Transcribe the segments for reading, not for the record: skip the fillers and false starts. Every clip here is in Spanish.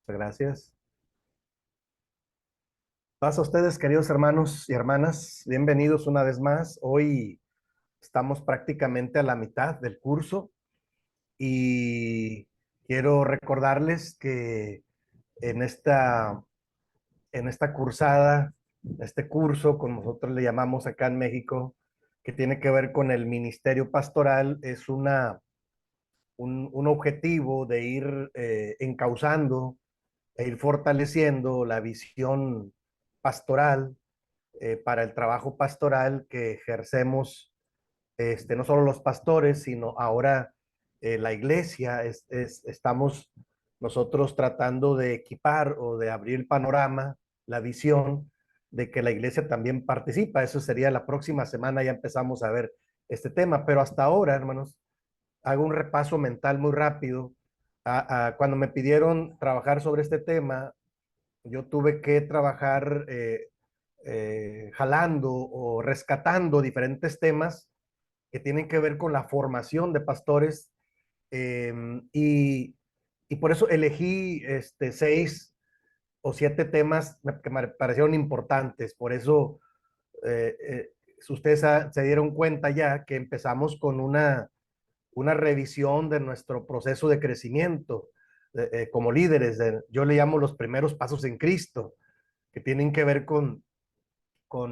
Gracias. Paz a ustedes, queridos hermanos y hermanas. Bienvenidos una vez más. Hoy estamos prácticamente a la mitad del curso y quiero recordarles que en esta, en esta cursada, este curso, como nosotros le llamamos acá en México, que tiene que ver con el ministerio pastoral, es un objetivo de ir encauzando e ir fortaleciendo la visión pastoral para el trabajo pastoral que ejercemos, no solo los pastores, sino ahora la iglesia. Estamos nosotros tratando de equipar o de abrir el panorama, la visión de que la iglesia también participa. Eso sería la próxima semana, ya empezamos a ver este tema, pero hasta ahora, hermanos, hago un repaso mental muy rápido. Cuando me pidieron trabajar sobre este tema, yo tuve que trabajar jalando o rescatando diferentes temas que tienen que ver con la formación de pastores, eh, y, y por eso elegí 6 o 7 temas que me parecieron importantes. Por eso ustedes se dieron cuenta ya que empezamos con una revisión de nuestro proceso de crecimiento como líderes. Yo le llamo los primeros pasos en Cristo, que tienen que ver con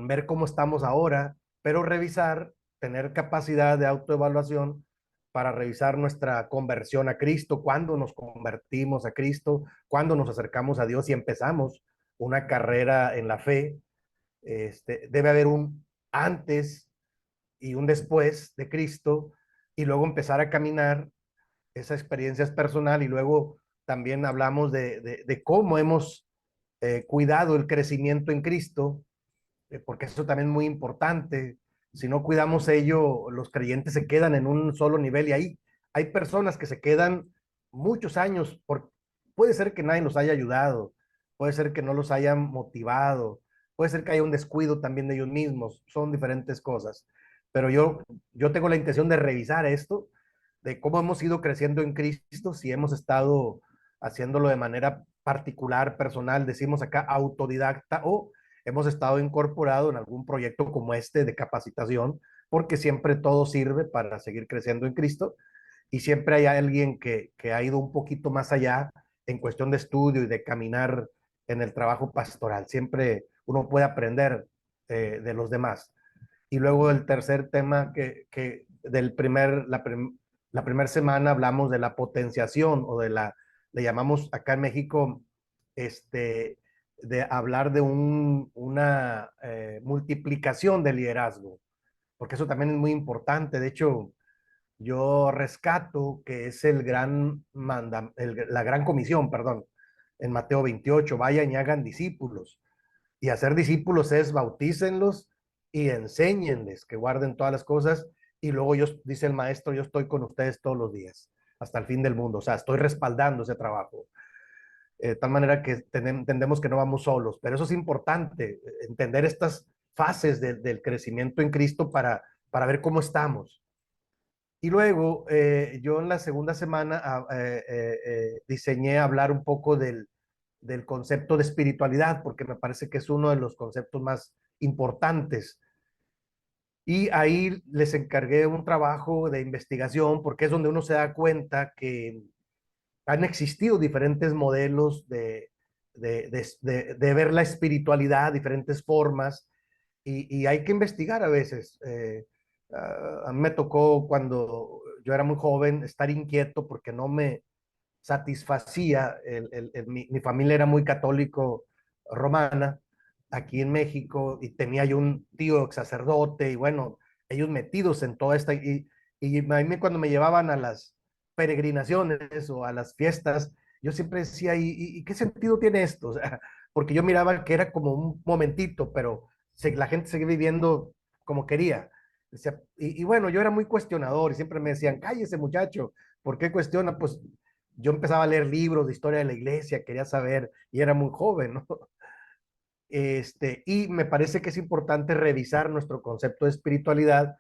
ver cómo estamos ahora, pero revisar, tener capacidad de autoevaluación para revisar nuestra conversión a Cristo, cuándo nos convertimos a Cristo, cuándo nos acercamos a Dios y empezamos una carrera en la fe. Debe haber un antes y un después de Cristo y luego empezar a caminar. Esa experiencia es personal y luego también hablamos de cómo hemos cuidado el crecimiento en Cristo, porque eso también es muy importante. Si no cuidamos ello, los creyentes se quedan en un solo nivel y ahí hay personas que se quedan muchos años. Puede ser que nadie los haya ayudado, puede ser que no los hayan motivado, puede ser que haya un descuido también de ellos mismos, son diferentes cosas. Pero yo tengo la intención de revisar esto, de cómo hemos ido creciendo en Cristo, si hemos estado haciéndolo de manera particular, personal, decimos acá autodidacta, o hemos estado incorporado en algún proyecto como este de capacitación, porque siempre todo sirve para seguir creciendo en Cristo y siempre hay alguien que ha ido un poquito más allá en cuestión de estudio y de caminar en el trabajo pastoral. Siempre uno puede aprender de los demás. Y luego el tercer tema que del la primera semana hablamos de la potenciación o le llamamos acá en México, de hablar de una multiplicación del liderazgo, porque eso también es muy importante. De hecho, yo rescato que es la gran comisión, perdón, en Mateo 28: vayan y hagan discípulos. Y hacer discípulos es bautícenlos y enséñenles que guarden todas las cosas. Y luego dice el maestro, yo estoy con ustedes todos los días, hasta el fin del mundo. O sea, estoy respaldando ese trabajo. De tal manera que entendemos que no vamos solos. Pero eso es importante, entender estas fases del crecimiento en Cristo para ver cómo estamos. Y luego yo en la segunda semana diseñé hablar un poco del concepto de espiritualidad, porque me parece que es uno de los conceptos más importantes. Y ahí les encargué un trabajo de investigación, porque es donde uno se da cuenta que han existido diferentes modelos de ver la espiritualidad, diferentes formas, y hay que investigar a veces. A mí me tocó cuando yo era muy joven estar inquieto porque no me satisfacía. Mi familia era muy católico romana aquí en México y tenía yo un tío ex sacerdote y bueno, ellos metidos en toda esta y a mí cuando me llevaban a las peregrinaciones o a las fiestas, yo siempre decía, ¿y qué sentido tiene esto? O sea, porque yo miraba que era como un momentito, pero la gente seguía viviendo como quería. Decía, y bueno, yo era muy cuestionador y siempre me decían, cállese muchacho, ¿por qué cuestiona? Pues yo empezaba a leer libros de historia de la iglesia, quería saber, y era muy joven, ¿no? Y me parece que es importante revisar nuestro concepto de espiritualidad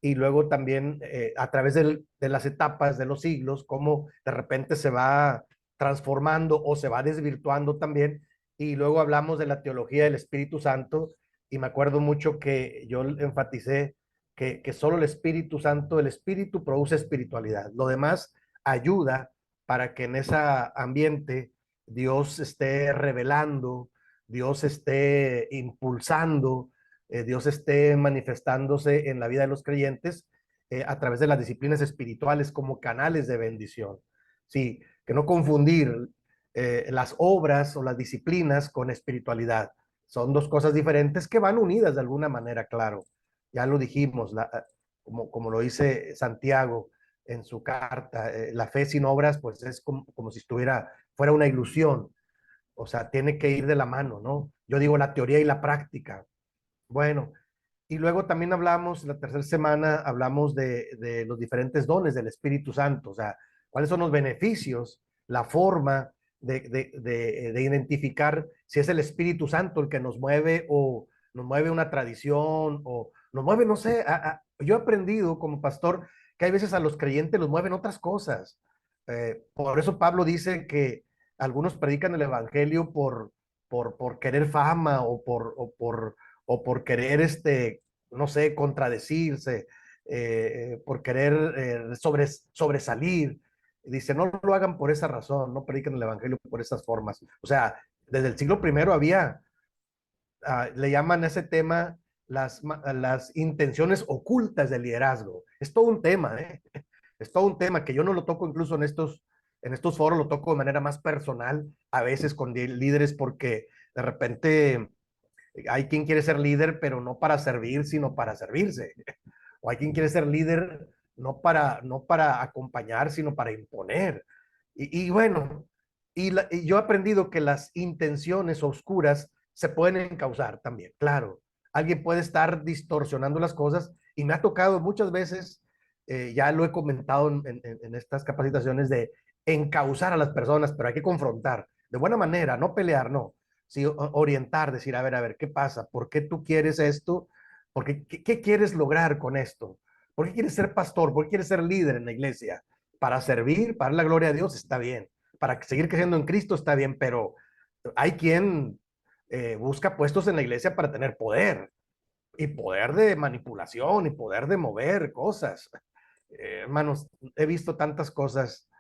y luego también a través las etapas de los siglos, cómo de repente se va transformando o se va desvirtuando también. Y luego hablamos de la teología del Espíritu Santo y me acuerdo mucho que yo enfaticé que solo el Espíritu Santo, el Espíritu produce espiritualidad. Lo demás ayuda para que en ese ambiente Dios esté revelando, Dios esté impulsando, Dios esté manifestándose en la vida de los creyentes a través de las disciplinas espirituales como canales de bendición. Sí, que no confundir las obras o las disciplinas con espiritualidad. Son dos cosas diferentes que van unidas de alguna manera, claro. Ya lo dijimos, como lo dice Santiago en su carta, la fe sin obras pues es como si fuera una ilusión. O sea, tiene que ir de la mano, ¿no? Yo digo la teoría y la práctica. Bueno, y luego también hablamos, la tercera semana, hablamos de los diferentes dones del Espíritu Santo, o sea, cuáles son los beneficios, la forma de identificar si es el Espíritu Santo el que nos mueve o nos mueve una tradición o nos mueve, no sé, yo he aprendido como pastor que hay veces a los creyentes los mueven otras cosas. Por eso Pablo dice que algunos predican el Evangelio por querer fama o por querer, no sé, contradecirse, por querer sobresalir. Dice, no lo hagan por esa razón, no prediquen el evangelio por esas formas. O sea, desde el siglo primero había, le llaman a ese tema las intenciones ocultas del liderazgo. Es todo un tema, ¿eh? Es todo un tema que yo no lo toco incluso en estos foros, lo toco de manera más personal, a veces con líderes, porque de repente hay quien quiere ser líder, pero no para servir, sino para servirse. O hay quien quiere ser líder no para acompañar, sino para imponer. Y bueno, y yo he aprendido que las intenciones oscuras se pueden encauzar también, claro. Alguien puede estar distorsionando las cosas y me ha tocado muchas veces, ya lo he comentado en estas capacitaciones, de encauzar a las personas, pero hay que confrontar de buena manera, no pelear, no. Sí, orientar, decir, a ver, ¿qué pasa? ¿Por qué tú quieres esto? ¿Qué quieres lograr con esto? ¿Por qué quieres ser pastor? ¿Por qué quieres ser líder en la iglesia? Para servir, para la gloria a Dios, está bien. Para seguir creciendo en Cristo, está bien, pero hay quien busca puestos en la iglesia para tener poder, y poder de manipulación, y poder de mover cosas. Hermanos, he visto tantas cosas.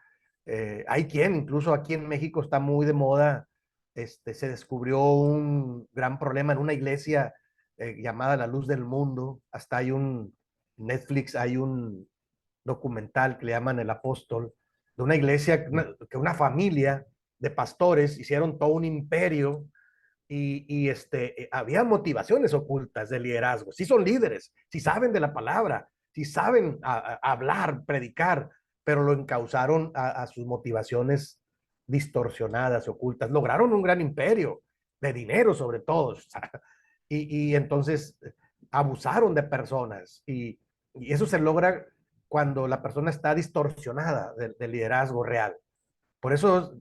Hay quien, incluso aquí en México está muy de moda, se descubrió un gran problema en una iglesia llamada La Luz del Mundo. Hasta hay un Netflix, hay un documental que le llaman El Apóstol, de una iglesia, que una familia de pastores hicieron todo un imperio y había motivaciones ocultas de liderazgo. Sí son líderes, sí saben de la palabra, sí saben hablar, predicar, pero lo encauzaron a sus motivaciones distorsionadas, ocultas. Lograron un gran imperio, de dinero sobre todo, o sea, y entonces abusaron de personas y eso se logra cuando la persona está distorsionada del liderazgo real. Por eso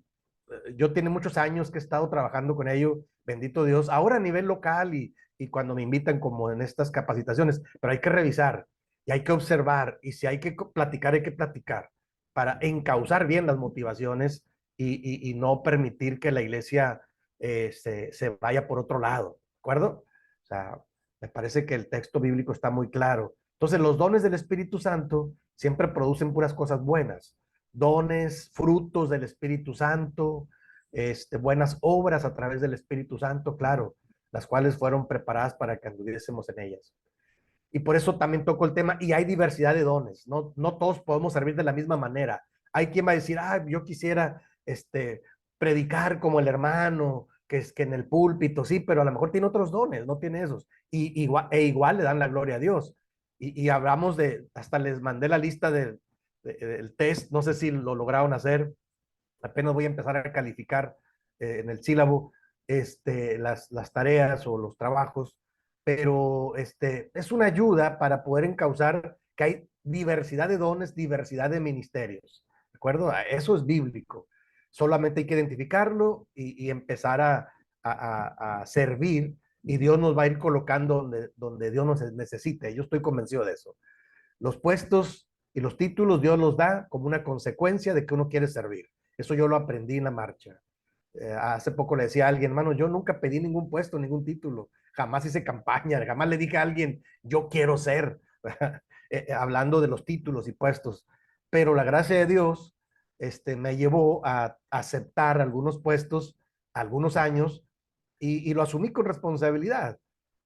yo tiene muchos años que he estado trabajando con ello, bendito Dios, ahora a nivel local y cuando me invitan como en estas capacitaciones, pero hay que revisar y hay que observar y si hay que platicar, hay que platicar para encauzar bien las motivaciones y no permitir que la iglesia se vaya por otro lado, ¿de acuerdo? O sea, me parece que el texto bíblico está muy claro. Entonces, los dones del Espíritu Santo siempre producen puras cosas buenas, dones, frutos del Espíritu Santo, buenas obras a través del Espíritu Santo, claro, las cuales fueron preparadas para que anduviésemos en ellas. Y por eso también toco el tema, y hay diversidad de dones, no todos podemos servir de la misma manera. Hay quien va a decir, yo quisiera predicar como el hermano, que es que en el púlpito, sí, pero a lo mejor tiene otros dones, no tiene esos. Igual le dan la gloria a Dios. Y hablamos hasta les mandé la lista del test, no sé si lo lograron hacer, apenas voy a empezar a calificar en el sílabo las tareas o los trabajos, pero es una ayuda para poder encauzar que hay diversidad de dones, diversidad de ministerios, ¿de acuerdo? Eso es bíblico. Solamente hay que identificarlo y empezar a servir y Dios nos va a ir colocando donde Dios nos necesite. Yo estoy convencido de eso. Los puestos y los títulos Dios los da como una consecuencia de que uno quiere servir. Eso yo lo aprendí en la marcha. Hace poco le decía a alguien, hermano, yo nunca pedí ningún puesto, ningún título, jamás hice campaña, jamás le dije a alguien, yo quiero ser, hablando de los títulos y puestos, pero la gracia de Dios me llevó a aceptar algunos puestos, algunos años, y lo asumí con responsabilidad,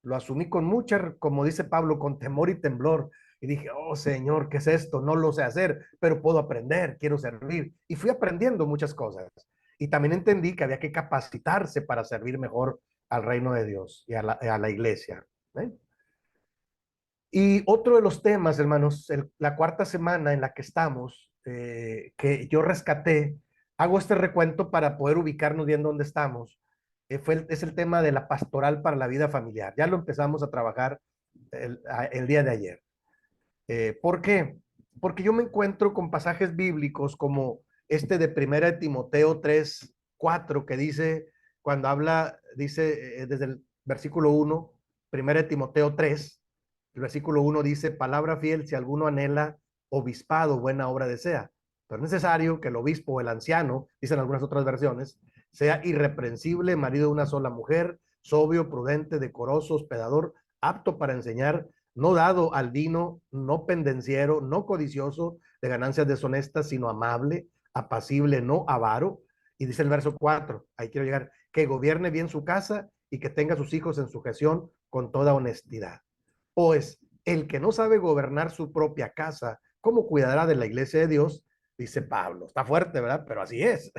lo asumí con mucha, como dice Pablo, con temor y temblor, y dije, oh Señor, ¿qué es esto? No lo sé hacer, pero puedo aprender, quiero servir, y fui aprendiendo muchas cosas. Y también entendí que había que capacitarse para servir mejor al reino de Dios y a la iglesia. ¿Eh? Y otro de los temas, hermanos, la cuarta semana en la que estamos, que yo rescaté, hago este recuento para poder ubicarnos bien dónde estamos, es el tema de la pastoral para la vida familiar. Ya lo empezamos a trabajar el día de ayer. ¿Por qué? Porque yo me encuentro con pasajes bíblicos como este de Primera de Timoteo 3:4 que dice, cuando habla, dice desde el versículo 1, Primera de Timoteo 3, el versículo 1 dice, palabra fiel si alguno anhela obispado, buena obra desea. Pero es necesario que el obispo o el anciano, dicen algunas otras versiones, sea irreprensible, marido de una sola mujer, sobrio, prudente, decoroso, hospedador, apto para enseñar, no dado al vino, no pendenciero, no codicioso de ganancias deshonestas, sino amable, apacible, no avaro. Y dice el verso 4, ahí quiero llegar, que gobierne bien su casa y que tenga a sus hijos en sujeción con toda honestidad. Pues el que no sabe gobernar su propia casa, ¿cómo cuidará de la iglesia de Dios? Dice Pablo. Está fuerte, ¿verdad? Pero así es.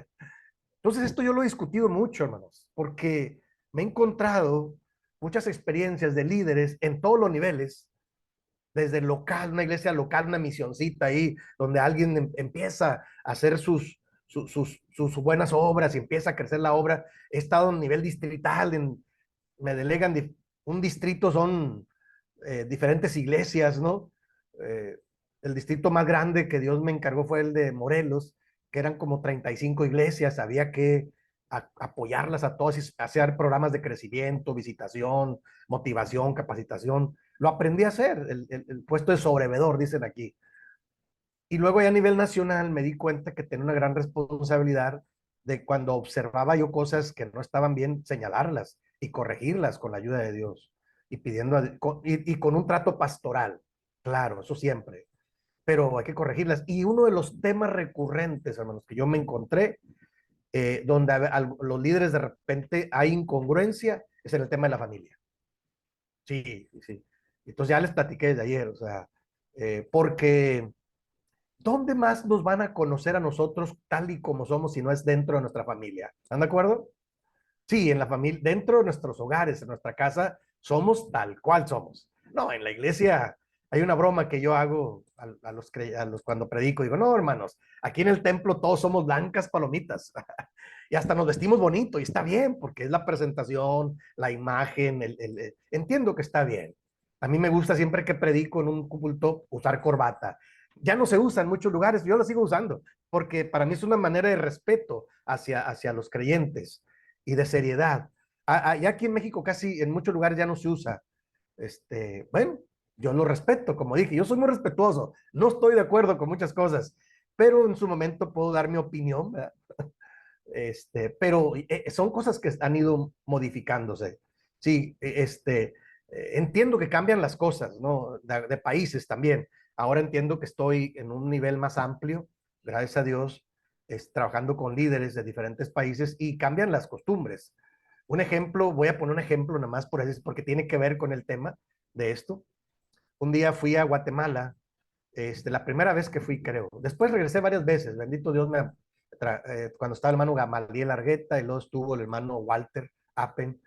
Entonces esto yo lo he discutido mucho, hermanos, porque me he encontrado muchas experiencias de líderes en todos los niveles, desde local, una iglesia local, una misioncita ahí, donde alguien empieza a hacer sus buenas obras y empieza a crecer la obra. He estado en nivel distrital, me delegan, un distrito son diferentes iglesias, ¿no? Eh, el distrito más grande que Dios me encargó fue el de Morelos, que eran como 35 iglesias, había que apoyarlas a todas y hacer programas de crecimiento, visitación, motivación, capacitación. Lo aprendí a hacer, el puesto de sobrevedor, dicen aquí. Y luego ya a nivel nacional me di cuenta que tenía una gran responsabilidad de cuando observaba yo cosas que no estaban bien, señalarlas y corregirlas con la ayuda de Dios y pidiendo y con un trato pastoral, claro, eso siempre, pero hay que corregirlas. Y uno de los temas recurrentes, hermanos, que yo me encontré, donde los líderes de repente hay incongruencia, es en el tema de la familia. Sí, sí. Entonces ya les platiqué desde ayer, o sea, porque ¿dónde más nos van a conocer a nosotros tal y como somos si no es dentro de nuestra familia? ¿Están de acuerdo? Sí, en la familia, dentro de nuestros hogares, en nuestra casa, somos tal cual somos. No, en la iglesia hay una broma que yo hago a los cuando predico. Digo, no, hermanos, aquí en el templo todos somos blancas palomitas y hasta nos vestimos bonito y está bien porque es la presentación, la imagen, entiendo que está bien. A mí me gusta siempre que predico en un culto usar corbata. Ya no se usa en muchos lugares, yo lo sigo usando porque para mí es una manera de respeto hacia los creyentes y de seriedad. Ya aquí en México casi en muchos lugares ya no se usa. Bueno, yo lo respeto, como dije, yo soy muy respetuoso, no estoy de acuerdo con muchas cosas, pero en su momento puedo dar mi opinión, ¿verdad? Pero son cosas que han ido modificándose. Sí, entiendo que cambian las cosas, ¿no? De países también. Ahora entiendo que estoy en un nivel más amplio, gracias a Dios, trabajando con líderes de diferentes países y cambian las costumbres. Un ejemplo, voy a poner un ejemplo nada más por eso, porque tiene que ver con el tema de esto. Un día fui a Guatemala, la primera vez que fui, creo. Después regresé varias veces, bendito Dios, cuando estaba el hermano Gamaliel Argueta y luego estuvo el hermano Walter Appen.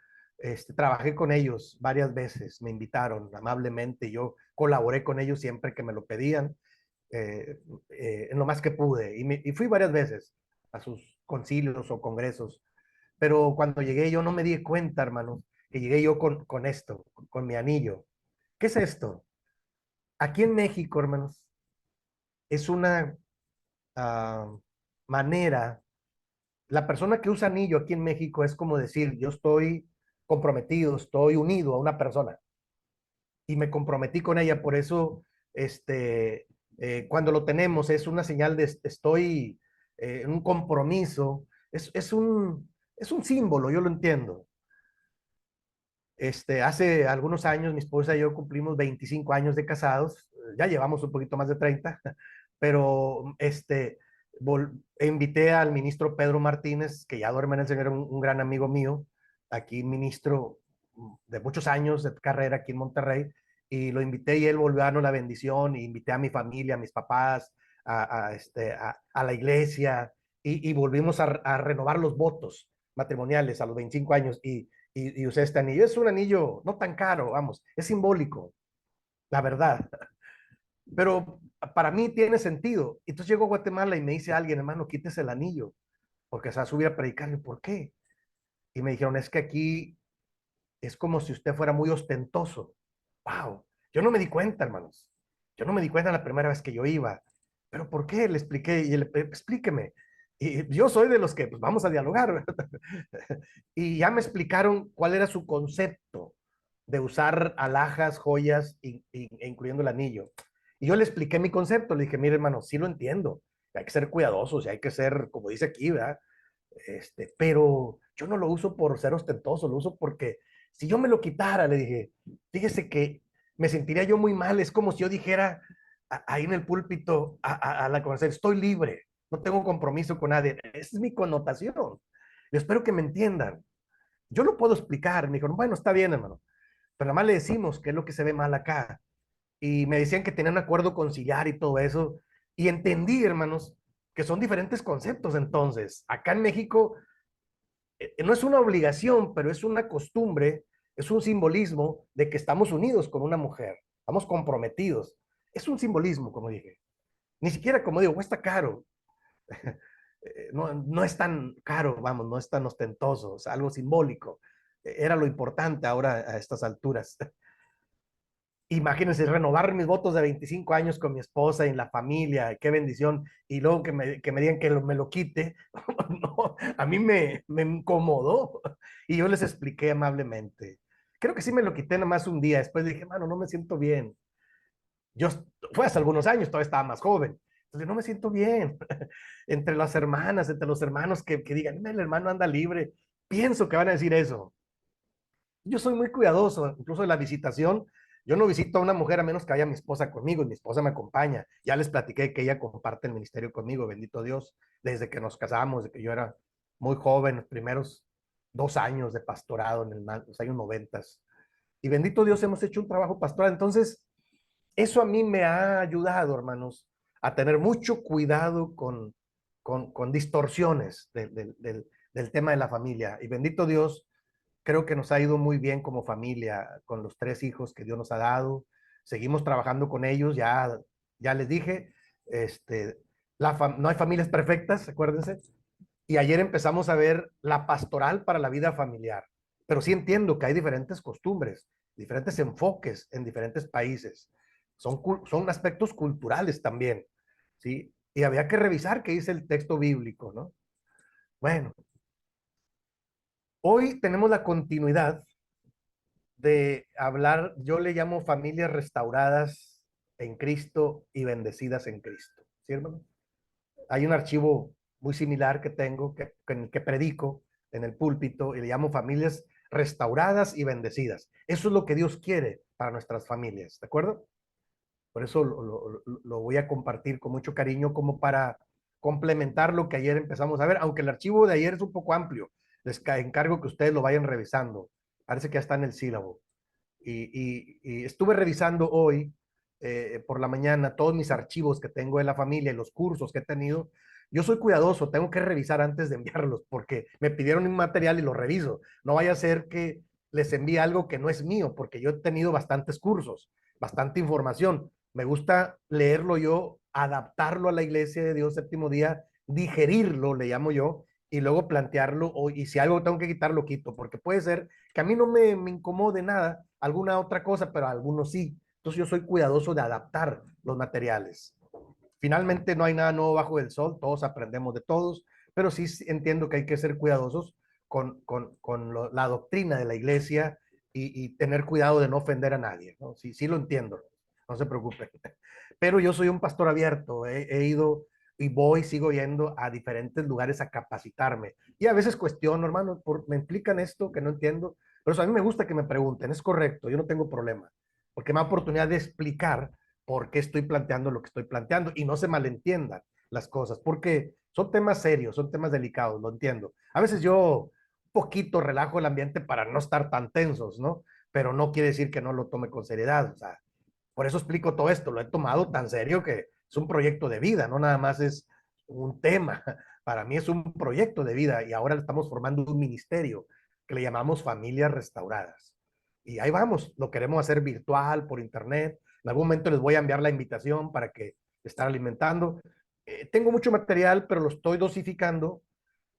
Trabajé con ellos varias veces, me invitaron amablemente, yo colaboré con ellos siempre que me lo pedían, eh, en lo más que pude, y fui varias veces a sus concilios o congresos, pero cuando llegué yo no me di cuenta, hermano, que llegué yo con esto, con mi anillo. ¿Qué es esto? Aquí en México, hermanos, es una uh, manera, la persona que usa anillo aquí en México es como decir, yo estoy comprometido, estoy unido a una persona y me comprometí con ella, por eso cuando lo tenemos es una señal de estoy un compromiso, es un símbolo, yo lo entiendo. Hace algunos años mi esposa y yo cumplimos 25 años de casados, ya llevamos un poquito más de 30, pero invité al ministro Pedro Martínez, que ya duerme en el Señor, un gran amigo mío, aquí ministro de muchos años de carrera aquí en Monterrey, y lo invité y él volvió a darnos la bendición, y invité a mi familia, a mis papás, a la iglesia, y volvimos a renovar los votos matrimoniales a los 25 años, y usé este anillo. Es un anillo no tan caro, vamos, es simbólico, la verdad. Pero para mí tiene sentido. Entonces llego a Guatemala y me dice alguien, hermano, quítese el anillo, porque se va a subir a predicar. ¿Y por qué? Y me dijeron, es que aquí es como si usted fuera muy ostentoso. ¡Wow! Yo no me di cuenta, hermanos. Yo no me di cuenta la primera vez que yo iba. ¿Pero por qué? Le expliqué, y él, explíqueme. Y yo soy de los que, pues vamos a dialogar. Y ya me explicaron cuál era su concepto de usar alhajas, joyas, incluyendo el anillo. Y yo le expliqué mi concepto. Le dije, mire, hermano, sí lo entiendo. Hay que ser cuidadosos y hay que ser, como dice aquí, ¿verdad? Pero yo no lo uso por ser ostentoso, lo uso porque si yo me lo quitara, le dije, fíjese que me sentiría yo muy mal, es como si yo dijera ahí en el púlpito a la conversación, estoy libre, no tengo compromiso con nadie, esa es mi connotación. Yo espero que me entiendan. Yo lo puedo explicar, me dijeron, bueno, está bien, hermano, pero nada más le decimos qué es lo que se ve mal acá. Y me decían que tenían un acuerdo conciliar y todo eso, y entendí, hermanos, que son diferentes conceptos entonces. Acá en México no es una obligación, pero es una costumbre, es un simbolismo de que estamos unidos con una mujer, estamos comprometidos. Es un simbolismo, como dije. Ni siquiera, como digo, cuesta caro. No es tan caro, vamos, no es tan ostentoso, es algo simbólico. Era lo importante ahora a estas alturas. Imagínense renovar mis votos de 25 años con mi esposa y en la familia, qué bendición, y luego que me digan que me lo quite, no, a mí me incomodó, y yo les expliqué amablemente. Creo que sí me lo quité nada más un día, después dije, mano, no me siento bien. Yo, fue hace algunos años, todavía estaba más joven, entonces no me siento bien. Entre las hermanas, entre los hermanos que digan, el hermano anda libre, pienso que van a decir eso. Yo soy muy cuidadoso, incluso de la visitación. Yo no visito a una mujer a menos que haya mi esposa conmigo y mi esposa me acompaña. Ya les platiqué que ella comparte el ministerio conmigo, bendito Dios, desde que nos casamos, de que yo era muy joven, los primeros 2 años de pastorado en los años 90. Y bendito Dios, hemos hecho un trabajo pastoral. Entonces, eso a mí me ha ayudado, hermanos, a tener mucho cuidado con distorsiones del tema de la familia. Y bendito Dios, creo que nos ha ido muy bien como familia con los 3 hijos que Dios nos ha dado. Seguimos trabajando con ellos, ya les dije, este, no hay familias perfectas, acuérdense. Y ayer empezamos a ver la pastoral para la vida familiar. Pero sí entiendo que hay diferentes costumbres, diferentes enfoques en diferentes países. Son aspectos culturales también, ¿sí? Y había que revisar qué dice el texto bíblico, ¿no? Bueno, hoy tenemos la continuidad de hablar, yo le llamo familias restauradas en Cristo y bendecidas en Cristo. ¿Sí, hermano? Hay un archivo muy similar que tengo, en el que predico en el púlpito, y le llamo familias restauradas y bendecidas. Eso es lo que Dios quiere para nuestras familias, ¿de acuerdo? Por eso lo voy a compartir con mucho cariño como para complementar lo que ayer empezamos a ver, aunque el archivo de ayer es un poco amplio. Les encargo que ustedes lo vayan revisando. Parece que ya está en el sílabo. Y estuve revisando hoy por la mañana todos mis archivos que tengo de la familia y los cursos que he tenido. Yo soy cuidadoso, tengo que revisar antes de enviarlos porque me pidieron un material y lo reviso. No vaya a ser que les envíe algo que no es mío, porque yo he tenido bastantes cursos, bastante información. Me gusta leerlo yo, adaptarlo a la iglesia de Dios séptimo día, digerirlo, le llamo yo, y luego plantearlo, y si algo tengo que quitar, lo quito, porque puede ser que a mí no me incomode nada alguna otra cosa, pero a algunos sí. Entonces yo soy cuidadoso de adaptar los materiales. Finalmente no hay nada nuevo bajo el sol, todos aprendemos de todos, pero sí entiendo que hay que ser cuidadosos con la doctrina de la iglesia y tener cuidado de no ofender a nadie, ¿no? Sí, sí lo entiendo, no se preocupen. Pero yo soy un pastor abierto, he ido y sigo yendo a diferentes lugares a capacitarme. Y a veces cuestiono, hermano, me explican esto que no entiendo. Pero eso a mí me gusta que me pregunten, es correcto, yo no tengo problema, porque me da oportunidad de explicar por qué estoy planteando lo que estoy planteando y no se malentiendan las cosas, porque son temas serios, son temas delicados, lo entiendo. A veces yo un poquito relajo el ambiente para no estar tan tensos, ¿no? Pero no quiere decir que no lo tome con seriedad, o sea, por eso explico todo esto, lo he tomado tan serio que es un proyecto de vida, no nada más es un tema, para mí es un proyecto de vida y ahora estamos formando un ministerio que le llamamos Familias Restauradas. Y ahí vamos, lo queremos hacer virtual, por internet. En algún momento les voy a enviar la invitación para que estar alimentando. Tengo mucho material, pero lo estoy dosificando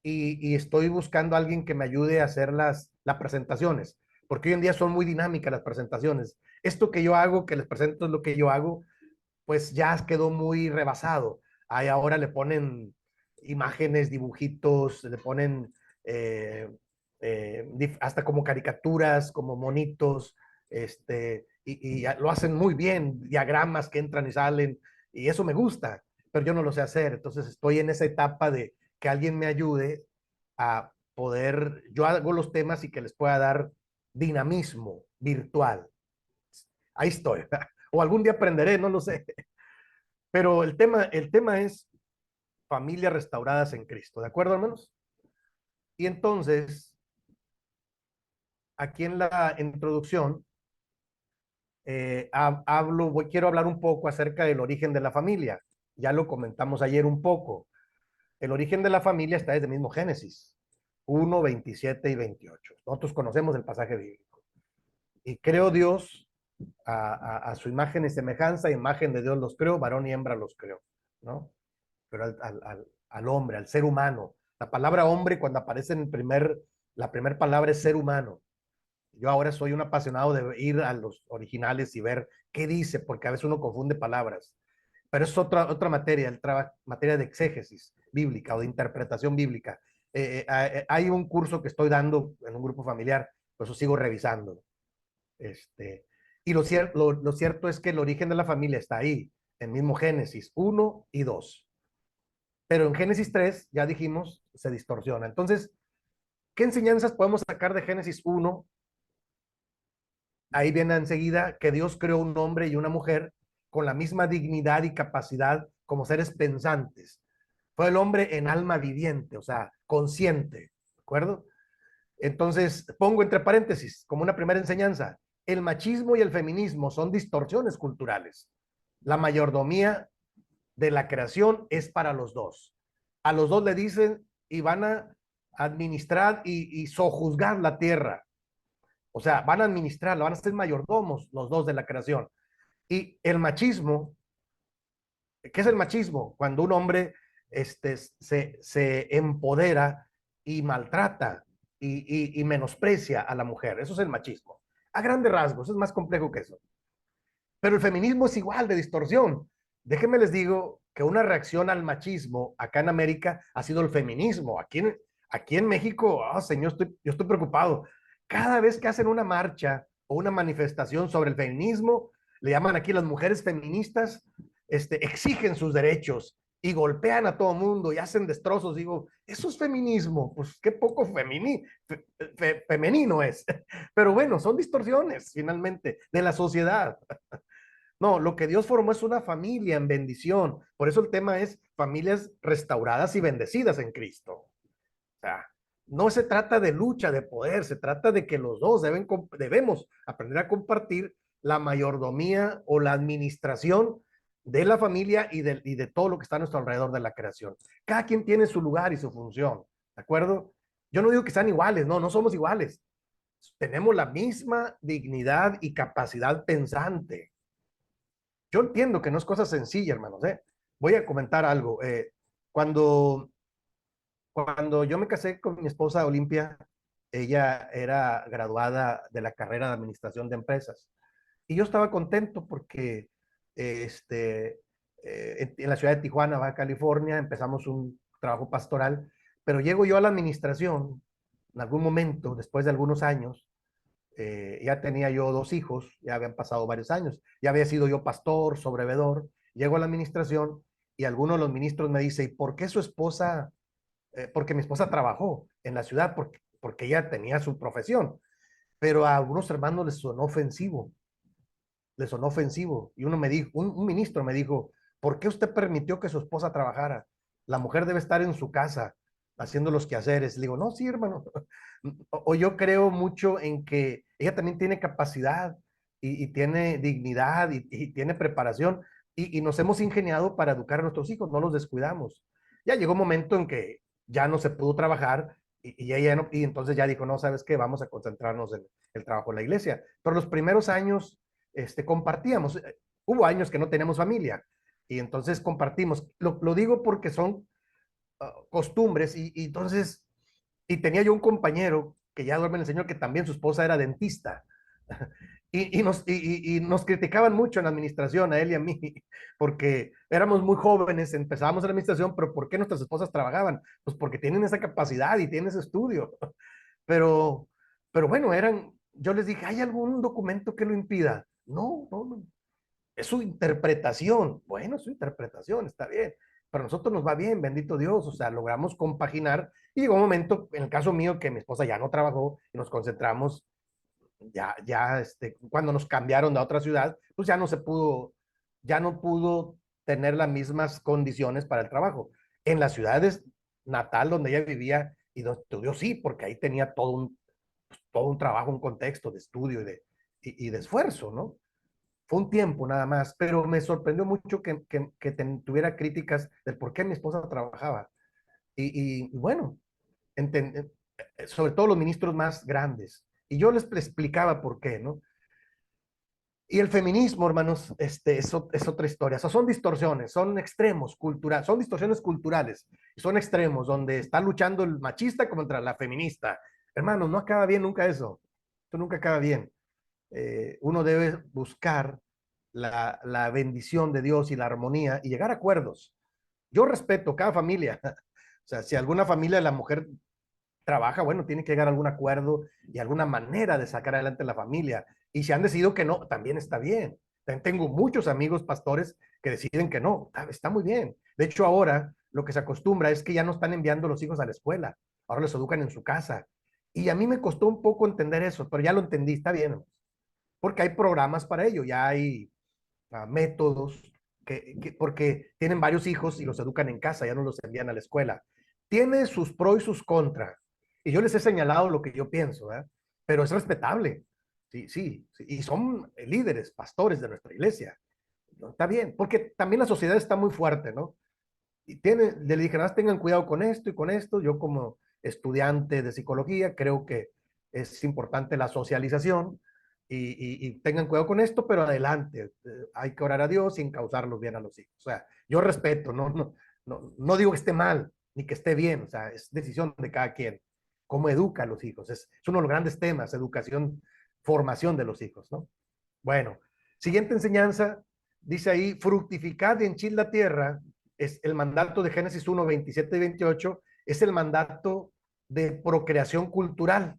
y estoy buscando a alguien que me ayude a hacer las presentaciones, porque hoy en día son muy dinámicas las presentaciones. Esto que yo hago, que les presento es lo que yo hago, pues ya quedó muy rebasado. Ahí ahora le ponen imágenes, dibujitos, le ponen eh, hasta como caricaturas, como monitos, y lo hacen muy bien, diagramas que entran y salen, y eso me gusta, pero yo no lo sé hacer. Entonces estoy en esa etapa de que alguien me ayude a poder, yo hago los temas y que les pueda dar dinamismo virtual. Ahí estoy. O algún día aprenderé, no lo sé. Pero el tema es familias restauradas en Cristo, ¿de acuerdo, hermanos? Y entonces, aquí en la introducción, quiero hablar un poco acerca del origen de la familia. Ya lo comentamos ayer un poco. El origen de la familia está desde el mismo Génesis 1, 27 y 28. Nosotros conocemos el pasaje bíblico. Y creó Dios a su imagen y semejanza, imagen de Dios los creó, varón y hembra los creó, ¿no? Pero al hombre, al ser humano. La palabra hombre, cuando aparece la primera palabra es ser humano. Yo ahora soy un apasionado de ir a los originales y ver qué dice, porque a veces uno confunde palabras. Pero es otra materia, materia de exégesis bíblica o de interpretación bíblica. Hay un curso que estoy dando en un grupo familiar, por eso sigo revisando. Este, y lo cierto es que el origen de la familia está ahí, en mismo Génesis 1 y 2. Pero en Génesis 3, ya dijimos, se distorsiona. Entonces, ¿qué enseñanzas podemos sacar de Génesis 1? Ahí viene enseguida que Dios creó un hombre y una mujer con la misma dignidad y capacidad como seres pensantes. Fue el hombre en alma viviente, o sea, consciente, ¿de acuerdo? Entonces, pongo entre paréntesis, como una primera enseñanza, el machismo y el feminismo son distorsiones culturales. La mayordomía de la creación es para los dos. A los dos le dicen y van a administrar y sojuzgar la tierra. O sea, van a administrarla, van a ser mayordomos los dos de la creación. Y el machismo, ¿qué es el machismo? Cuando un hombre se empodera y maltrata y menosprecia a la mujer. Eso es el machismo. A grandes rasgos, es más complejo que eso. Pero el feminismo es igual de distorsión. Déjenme les digo que una reacción al machismo acá en América ha sido el feminismo. Aquí en México, oh, señor, yo estoy preocupado. Cada vez que hacen una marcha o una manifestación sobre el feminismo, le llaman aquí las mujeres feministas, exigen sus derechos y golpean a todo mundo y hacen destrozos. Digo, eso es feminismo. Pues qué poco femenino es. Pero bueno, son distorsiones finalmente de la sociedad. No, lo que Dios formó es una familia en bendición. Por eso el tema es familias restauradas y bendecidas en Cristo. O sea, no se trata de lucha de poder, se trata de que los dos debemos aprender a compartir la mayordomía o la administración de la familia y de todo lo que está a nuestro alrededor de la creación. Cada quien tiene su lugar y su función, ¿de acuerdo? Yo no digo que sean iguales, no somos iguales. Tenemos la misma dignidad y capacidad pensante. Yo entiendo que no es cosa sencilla, hermanos, ¿eh? Voy a comentar algo. Cuando, cuando yo me casé con mi esposa Olimpia, ella era graduada de la carrera de Administración de Empresas. Y yo estaba contento porque en la ciudad de Tijuana, Baja California, empezamos un trabajo pastoral, pero llego yo a la administración en algún momento, después de algunos años, ya tenía yo 2 hijos, ya habían pasado varios años, ya había sido yo pastor, sobrevedor, llego a la administración y alguno de los ministros me dice, ¿y por qué su esposa? Porque mi esposa trabajó en la ciudad, porque ella tenía su profesión, pero a algunos hermanos les sonó ofensivo, y uno me dijo, un ministro me dijo, ¿por qué usted permitió que su esposa trabajara? La mujer debe estar en su casa haciendo los quehaceres. Le digo, no, sí, hermano. O yo creo mucho en que ella también tiene capacidad y tiene dignidad y tiene preparación y nos hemos ingeniado para educar a nuestros hijos, no los descuidamos. Ya llegó un momento en que ya no se pudo trabajar y ella no, y entonces ya dijo, no, ¿sabes qué? Vamos a concentrarnos en el trabajo en la iglesia. Pero los primeros años compartíamos. Hubo años que no teníamos familia y entonces compartimos. Lo digo porque son costumbres y entonces, y tenía yo un compañero que ya duerme en el Señor, que también su esposa era dentista. Y nos criticaban mucho en la administración, a él y a mí, porque éramos muy jóvenes, empezábamos en la administración, pero ¿por qué nuestras esposas trabajaban? Pues porque tienen esa capacidad y tienen ese estudio. Pero, pero bueno, yo les dije, ¿hay algún documento que lo impida? No, no, no. Es su interpretación. Bueno, su interpretación, está bien. Pero a nosotros nos va bien, bendito Dios. O sea, logramos compaginar. Y llegó un momento, en el caso mío, que mi esposa ya no trabajó y nos concentramos, cuando nos cambiaron de otra ciudad, pues ya no pudo tener las mismas condiciones para el trabajo. En las ciudades natal donde ella vivía y donde estudió, sí, porque ahí tenía todo un trabajo, un contexto de estudio y de esfuerzo, ¿no? Fue un tiempo nada más, pero me sorprendió mucho que tuviera críticas del por qué mi esposa trabajaba. Y bueno, sobre todo los ministros más grandes. Y yo les explicaba por qué, ¿no? Y el feminismo, hermanos, es otra historia. O sea, son distorsiones, son extremos culturales, son distorsiones culturales, son extremos donde está luchando el machista contra la feminista. Hermanos, no acaba bien nunca eso. Esto nunca acaba bien. Uno debe buscar la bendición de Dios y la armonía y llegar a acuerdos. Yo respeto cada familia. O sea, si alguna familia la mujer trabaja, bueno, tiene que llegar a algún acuerdo y alguna manera de sacar adelante la familia. Y si han decidido que no, también está bien. También tengo muchos amigos pastores que deciden que no, está muy bien. De hecho, ahora lo que se acostumbra es que ya no están enviando los hijos a la escuela, ahora los educan en su casa. Y a mí me costó un poco entender eso, pero ya lo entendí, está bien, porque hay programas para ello, ya hay métodos, porque tienen varios hijos y los educan en casa, ya no los envían a la escuela. Tiene sus pros y sus contras. Y yo les he señalado lo que yo pienso, ¿eh? Pero es respetable. Sí, sí, sí, y son líderes, pastores de nuestra iglesia. ¿No? Está bien, porque también la sociedad está muy fuerte, ¿no? Y le dije, nada, tengan cuidado con esto y con esto. Yo como estudiante de psicología creo que es importante la socialización y tengan cuidado con esto, pero adelante. Hay que orar a Dios sin causarlos bien a los hijos. O sea, yo respeto, no digo que esté mal ni que esté bien, o sea, es decisión de cada quien. Cómo educa a los hijos. Es uno de los grandes temas, educación, formación de los hijos, ¿no? Bueno, siguiente enseñanza, dice ahí, fructificad y henchid la tierra, es el mandato de Génesis 1, 27 y 28, es el mandato de procreación cultural,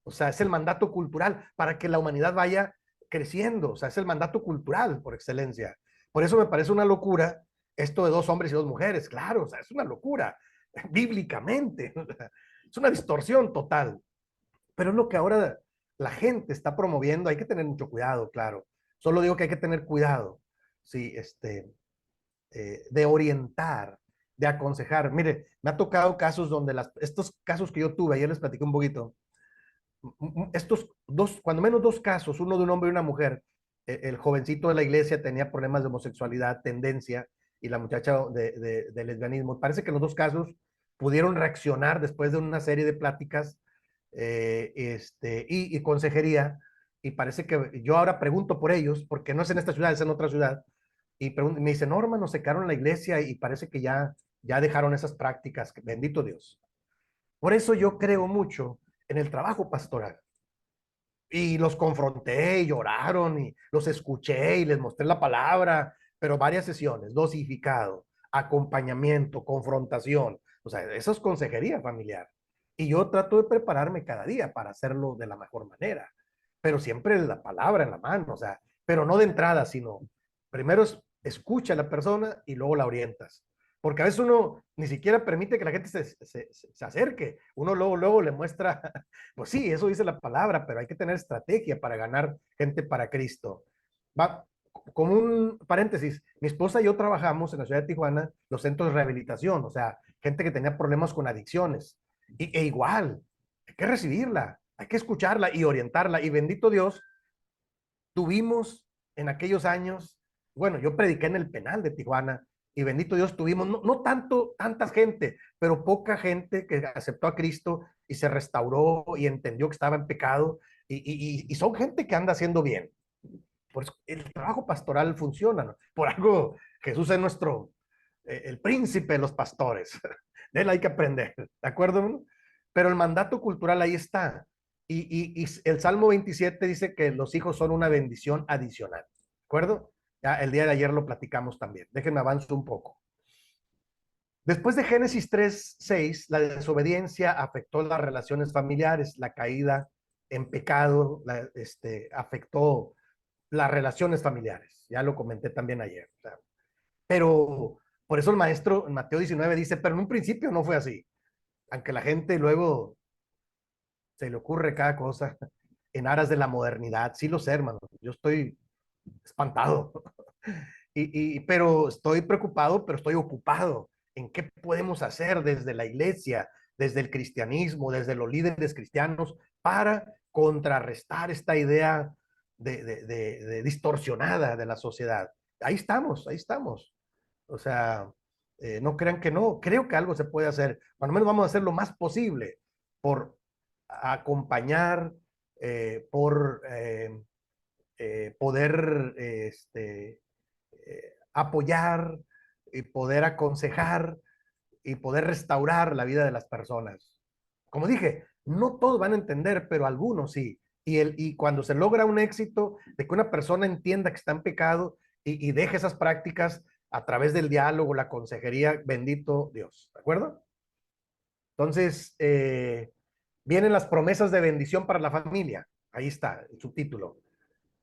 o sea, es el mandato cultural para que la humanidad vaya creciendo, o sea, es el mandato cultural por excelencia. Por eso me parece una locura esto de 2 hombres y 2 mujeres, claro, o sea, es una locura, bíblicamente, es una distorsión total, pero es lo que ahora la gente está promoviendo, hay que tener mucho cuidado, claro. Solo digo que hay que tener cuidado, sí, de orientar, de aconsejar. Mire, me ha tocado casos donde estos casos que yo tuve, ayer les platiqué un poquito, estos cuando menos 2 casos, uno de un hombre y una mujer, el jovencito de la iglesia tenía problemas de homosexualidad, tendencia, y la muchacha de lesbianismo. Parece que los 2 casos pudieron reaccionar después de una serie de pláticas y consejería, y parece que yo ahora pregunto por ellos, porque no es en esta ciudad, es en otra ciudad, y me dice, no, hermano, se quedaron en la iglesia y parece que ya dejaron esas prácticas, bendito Dios. Por eso yo creo mucho en el trabajo pastoral. Y los confronté y lloraron y los escuché y les mostré la palabra, pero varias sesiones, dosificado, acompañamiento, confrontación. O sea, eso es consejería familiar. Y yo trato de prepararme cada día para hacerlo de la mejor manera, pero siempre la palabra en la mano, o sea, pero no de entrada, sino primero es escucha a la persona y luego la orientas. Porque a veces uno ni siquiera permite que la gente se acerque. Uno luego le muestra, pues sí, eso dice la palabra, pero hay que tener estrategia para ganar gente para Cristo. Va, como un paréntesis, mi esposa y yo trabajamos en la ciudad de Tijuana los centros de rehabilitación, o sea, gente que tenía problemas con adicciones. E igual, hay que recibirla, hay que escucharla y orientarla. Y bendito Dios, tuvimos en aquellos años, bueno, yo prediqué en el penal de Tijuana y bendito Dios tuvimos, no tanta gente, pero poca gente que aceptó a Cristo y se restauró y entendió que estaba en pecado y son gente que anda haciendo bien. Por eso el trabajo pastoral funciona, ¿no? Por algo Jesús es nuestro, el príncipe de los pastores. De él hay que aprender, ¿de acuerdo? Pero el mandato cultural ahí está. Y el Salmo 27 dice que los hijos son una bendición adicional, ¿de acuerdo? Ya el día de ayer lo platicamos también. Déjenme avanzar un poco. Después de Génesis 3:6, la desobediencia afectó las relaciones familiares, la caída en pecado afectó las relaciones familiares. Ya lo comenté también ayer. O sea, pero por eso el maestro en Mateo 19 dice, pero en un principio no fue así. Aunque la gente luego se le ocurre cada cosa en aras de la modernidad. Sí lo sé, hermano. Yo estoy espantado. Pero estoy preocupado, pero estoy ocupado en qué podemos hacer desde la iglesia, desde el cristianismo, desde los líderes cristianos, para contrarrestar esta idea de distorsionada de la sociedad. Ahí estamos, ahí estamos. O sea, no crean que no, creo que algo se puede hacer. Al menos vamos a hacer lo más posible por acompañar, por poder apoyar y poder aconsejar y poder restaurar la vida de las personas. Como dije, no todos van a entender, pero algunos sí. Y cuando se logra un éxito de que una persona entienda que está en pecado y deje esas prácticas a través del diálogo, la consejería, bendito Dios. ¿De acuerdo? Entonces, vienen las promesas de bendición para la familia. Ahí está el subtítulo.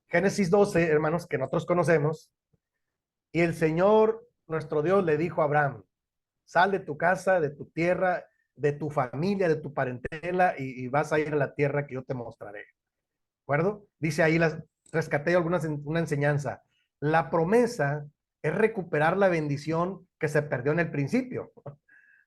Génesis 12, hermanos, que nosotros conocemos. Y el Señor, nuestro Dios, le dijo a Abraham, sal de tu casa, de tu tierra, de tu familia, de tu parentela, y vas a ir a la tierra que yo te mostraré. ¿De acuerdo? Dice ahí, rescaté una enseñanza. La promesa es recuperar la bendición que se perdió en el principio.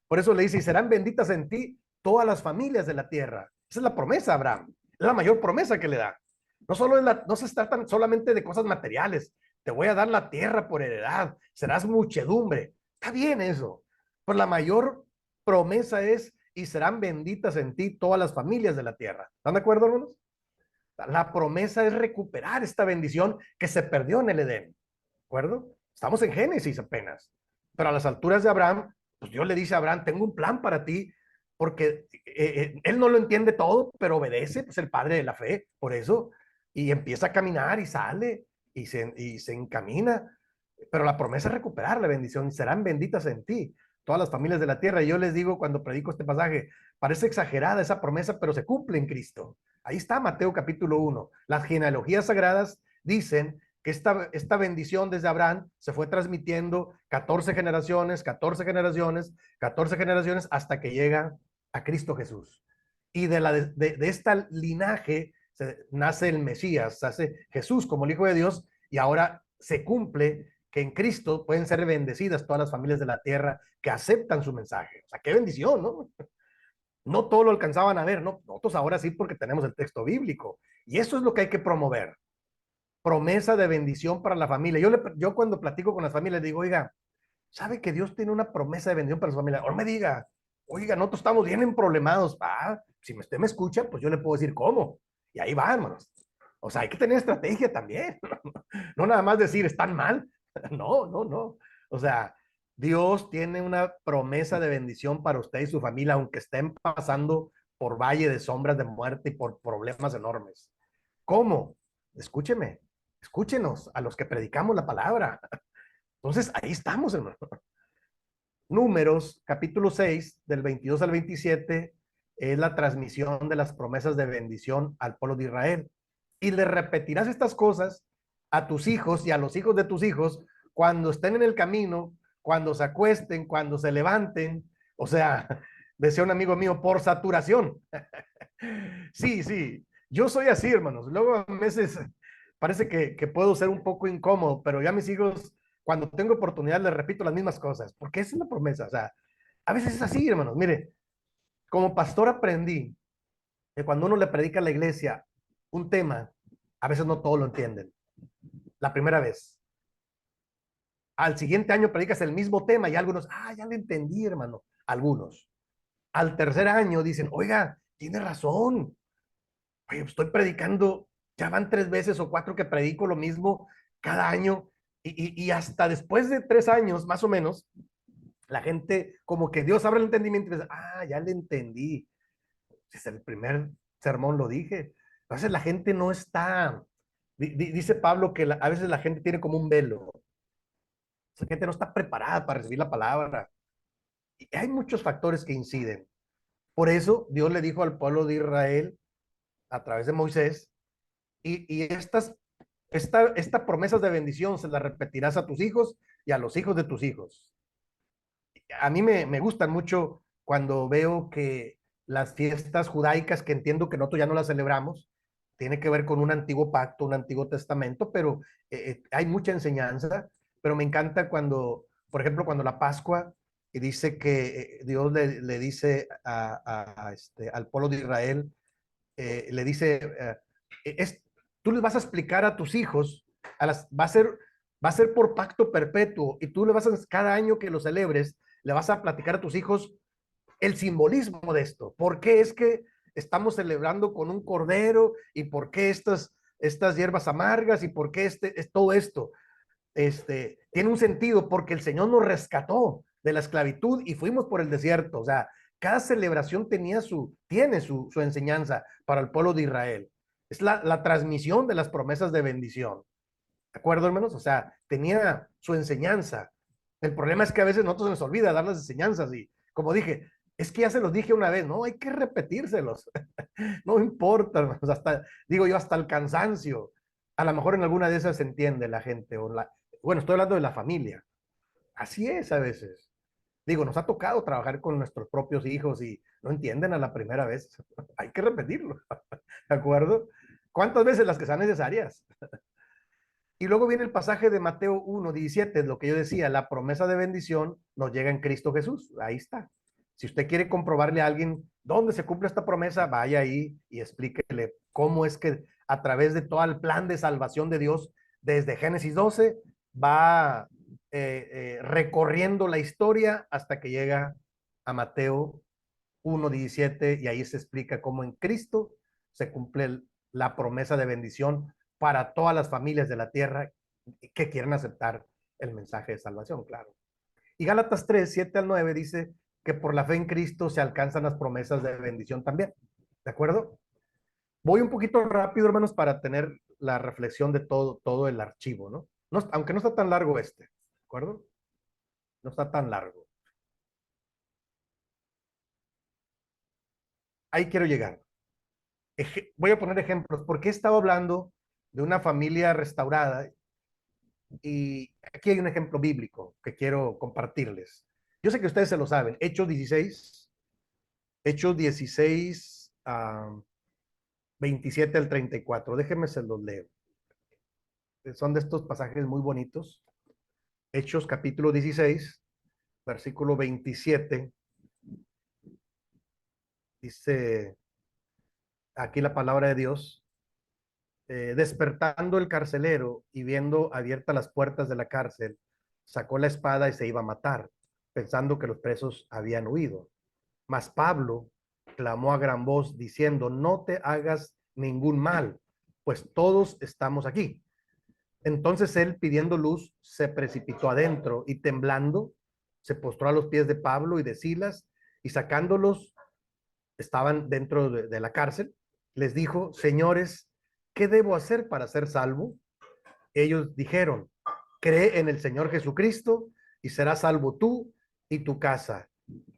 Por eso le dice, y serán benditas en ti todas las familias de la tierra. Esa es la promesa, Abraham. Es la mayor promesa que le da. No se trata solamente de cosas materiales. Te voy a dar la tierra por heredad. Serás muchedumbre. Está bien eso. Pero la mayor promesa es, y serán benditas en ti todas las familias de la tierra. ¿Están de acuerdo, hermanos? La promesa es recuperar esta bendición que se perdió en el Edén. ¿De acuerdo? Estamos en Génesis apenas. Pero a las alturas de Abraham, pues Dios le dice a Abraham, tengo un plan para ti, porque él no lo entiende todo, pero obedece, pues el padre de la fe, por eso, y empieza a caminar y sale y se encamina. Pero la promesa es recuperar la bendición, y serán benditas en ti todas las familias de la tierra. Y yo les digo cuando predico este pasaje, parece exagerada esa promesa, pero se cumple en Cristo. Ahí está Mateo capítulo 1. Las genealogías sagradas dicen que esta bendición desde Abraham se fue transmitiendo 14 generaciones, 14 generaciones, 14 generaciones, hasta que llega a Cristo Jesús. Y de esta linaje nace el Mesías, nace Jesús como el Hijo de Dios, y ahora se cumple que en Cristo pueden ser bendecidas todas las familias de la tierra que aceptan su mensaje. O sea, qué bendición, ¿no? No todo lo alcanzaban a ver, ¿no? Nosotros ahora sí porque tenemos el texto bíblico. Y eso es lo que hay que promover. Promesa de bendición para la familia. Yo cuando platico con las familias digo, oiga, ¿sabe que Dios tiene una promesa de bendición para su familia? O me diga, oiga, nosotros estamos bien problemados. Si usted me escucha, pues yo le puedo decir cómo. Y ahí va, hermanos. O sea, hay que tener estrategia también. No nada más decir, están mal. No, no, no. O sea, Dios tiene una promesa de bendición para usted y su familia, aunque estén pasando por valle de sombras de muerte y por problemas enormes. ¿Cómo? Escúcheme, escúchenos a los que predicamos la palabra. Entonces, ahí estamos, hermano. Números, capítulo 6, del 22 al 27, es la transmisión de las promesas de bendición al pueblo de Israel. Y le repetirás estas cosas a tus hijos y a los hijos de tus hijos cuando estén en el camino, cuando se acuesten, cuando se levanten, o sea, decía un amigo mío, por saturación. Sí, sí, yo soy así, hermanos. Luego a veces parece que puedo ser un poco incómodo, pero ya mis hijos, cuando tengo oportunidad, les repito las mismas cosas, porque esa es la promesa. O sea, a veces es así, hermanos. Mire, como pastor aprendí que cuando uno le predica a la iglesia un tema, a veces no todos lo entienden. La primera vez. Al siguiente año predicas el mismo tema y algunos, ya le entendí, hermano. Algunos. Al tercer año dicen, oiga, tiene razón. Oye, estoy predicando, ya van 3 veces o 4 que predico lo mismo cada año y hasta después de 3 años, más o menos, la gente como que Dios abre el entendimiento y dice, ya le entendí. Desde el primer sermón lo dije. Entonces la gente no está, dice Pablo que a veces la gente tiene como un velo. La gente no está preparada para recibir la palabra. Y hay muchos factores que inciden. Por eso Dios le dijo al pueblo de Israel a través de Moisés, y esta promesas de bendición se las repetirás a tus hijos y a los hijos de tus hijos. A mí me gustan mucho cuando veo que las fiestas judaicas, que entiendo que nosotros ya no las celebramos, tiene que ver con un antiguo pacto, un antiguo testamento, pero hay mucha enseñanza. Pero me encanta cuando, por ejemplo, cuando la Pascua, y dice que Dios le dice al pueblo de Israel, le dice, tú les vas a explicar a tus hijos, va a ser por pacto perpetuo, y tú le vas a, cada año que lo celebres, le vas a platicar a tus hijos el simbolismo de esto. ¿Por qué es que estamos celebrando con un cordero? ¿Y por qué estas hierbas amargas? ¿Y por qué es todo esto? Tiene un sentido porque el Señor nos rescató de la esclavitud y fuimos por el desierto. O sea, cada celebración tiene su enseñanza para el pueblo de Israel. Es la transmisión de las promesas de bendición. ¿De acuerdo, hermanos? O sea, tenía su enseñanza. El problema es que a veces nosotros se nos olvida dar las enseñanzas y, como dije, es que ya se los dije una vez, no, hay que repetírselos. No importa, hermanos, digo yo, hasta el cansancio. A lo mejor en alguna de esas se entiende la gente, bueno, estoy hablando de la familia. Así es a veces. Digo, nos ha tocado trabajar con nuestros propios hijos y no entienden a la primera vez. Hay que repetirlo. ¿De acuerdo? ¿Cuántas veces las que sean necesarias? Y luego viene el pasaje de Mateo 1:17, lo que yo decía, la promesa de bendición nos llega en Cristo Jesús. Ahí está. Si usted quiere comprobarle a alguien dónde se cumple esta promesa, vaya ahí y explíquele cómo es que a través de todo el plan de salvación de Dios, desde Génesis 12, va recorriendo la historia hasta que llega a Mateo 1:17, y ahí se explica cómo en Cristo se cumple la promesa de bendición para todas las familias de la tierra que quieren aceptar el mensaje de salvación, claro. Y Gálatas 3:7 al 9 dice que por la fe en Cristo se alcanzan las promesas de bendición también. ¿De acuerdo? Voy un poquito rápido, hermanos, para tener la reflexión de todo el archivo, ¿no? Aunque no está tan largo ¿de acuerdo? No está tan largo. Ahí quiero llegar. Voy a poner ejemplos, porque he estado hablando de una familia restaurada y aquí hay un ejemplo bíblico que quiero compartirles. Yo sé que ustedes se lo saben. Hechos 16, 27 al 34. Déjenme se los leo. Son de estos pasajes muy bonitos. Hechos capítulo 16, versículo 27. Dice aquí la palabra de Dios. Despertando el carcelero y viendo abiertas las puertas de la cárcel, sacó la espada y se iba a matar, pensando que los presos habían huido. Mas Pablo clamó a gran voz diciendo, no te hagas ningún mal, pues todos estamos aquí. Entonces él, pidiendo luz, se precipitó adentro y temblando, se postró a los pies de Pablo y de Silas, y sacándolos, estaban dentro de la cárcel, les dijo, señores, ¿qué debo hacer para ser salvo? Ellos dijeron, cree en el Señor Jesucristo y serás salvo tú y tu casa.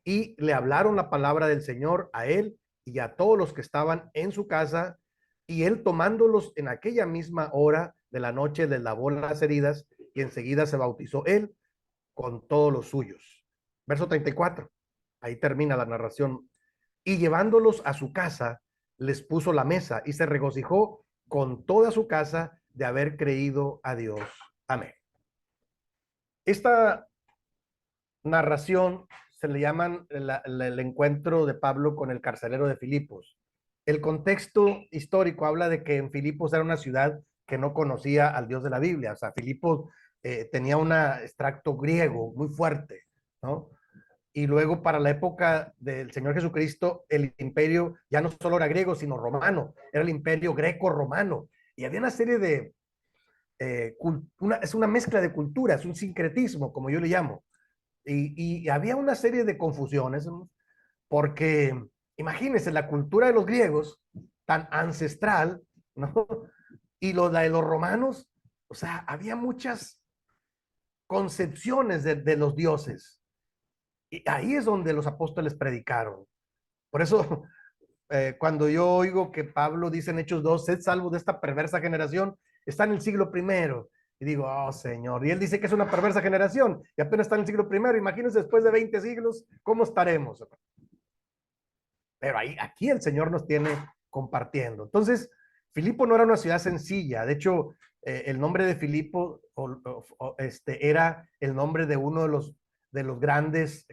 Y le hablaron la palabra del Señor a él y a todos los que estaban en su casa, y él tomándolos en aquella misma hora de la noche les lavó las heridas y enseguida se bautizó él con todos los suyos. Verso 34, ahí termina la narración. Y llevándolos a su casa, les puso la mesa y se regocijó con toda su casa de haber creído a Dios. Amén. Esta narración se le llaman el encuentro de Pablo con el carcelero de Filipos. El contexto histórico habla de que en Filipos era una ciudad que no conocía al Dios de la Biblia. O sea, Filipos tenía un extracto griego muy fuerte, ¿no? Y luego para la época del Señor Jesucristo, el imperio ya no solo era griego, sino romano. Era el imperio greco-romano. Y había una serie de... es una mezcla de culturas, un sincretismo, como yo le llamo. Y había una serie de confusiones, porque imagínense la cultura de los griegos, tan ancestral, ¿no? Y la de los romanos, o sea, había muchas concepciones de los dioses. Y ahí es donde los apóstoles predicaron. Por eso, cuando yo oigo que Pablo dice en Hechos 2, sed salvos de esta perversa generación, está en el siglo primero. Y digo, oh Señor, y él dice que es una perversa generación y apenas está en el siglo primero. Imagínense después de 20 siglos, ¿cómo estaremos? Pero ahí, aquí el Señor nos tiene compartiendo. Entonces, Filipo no era una ciudad sencilla. De hecho, el nombre de Filipo era el nombre de uno de los grandes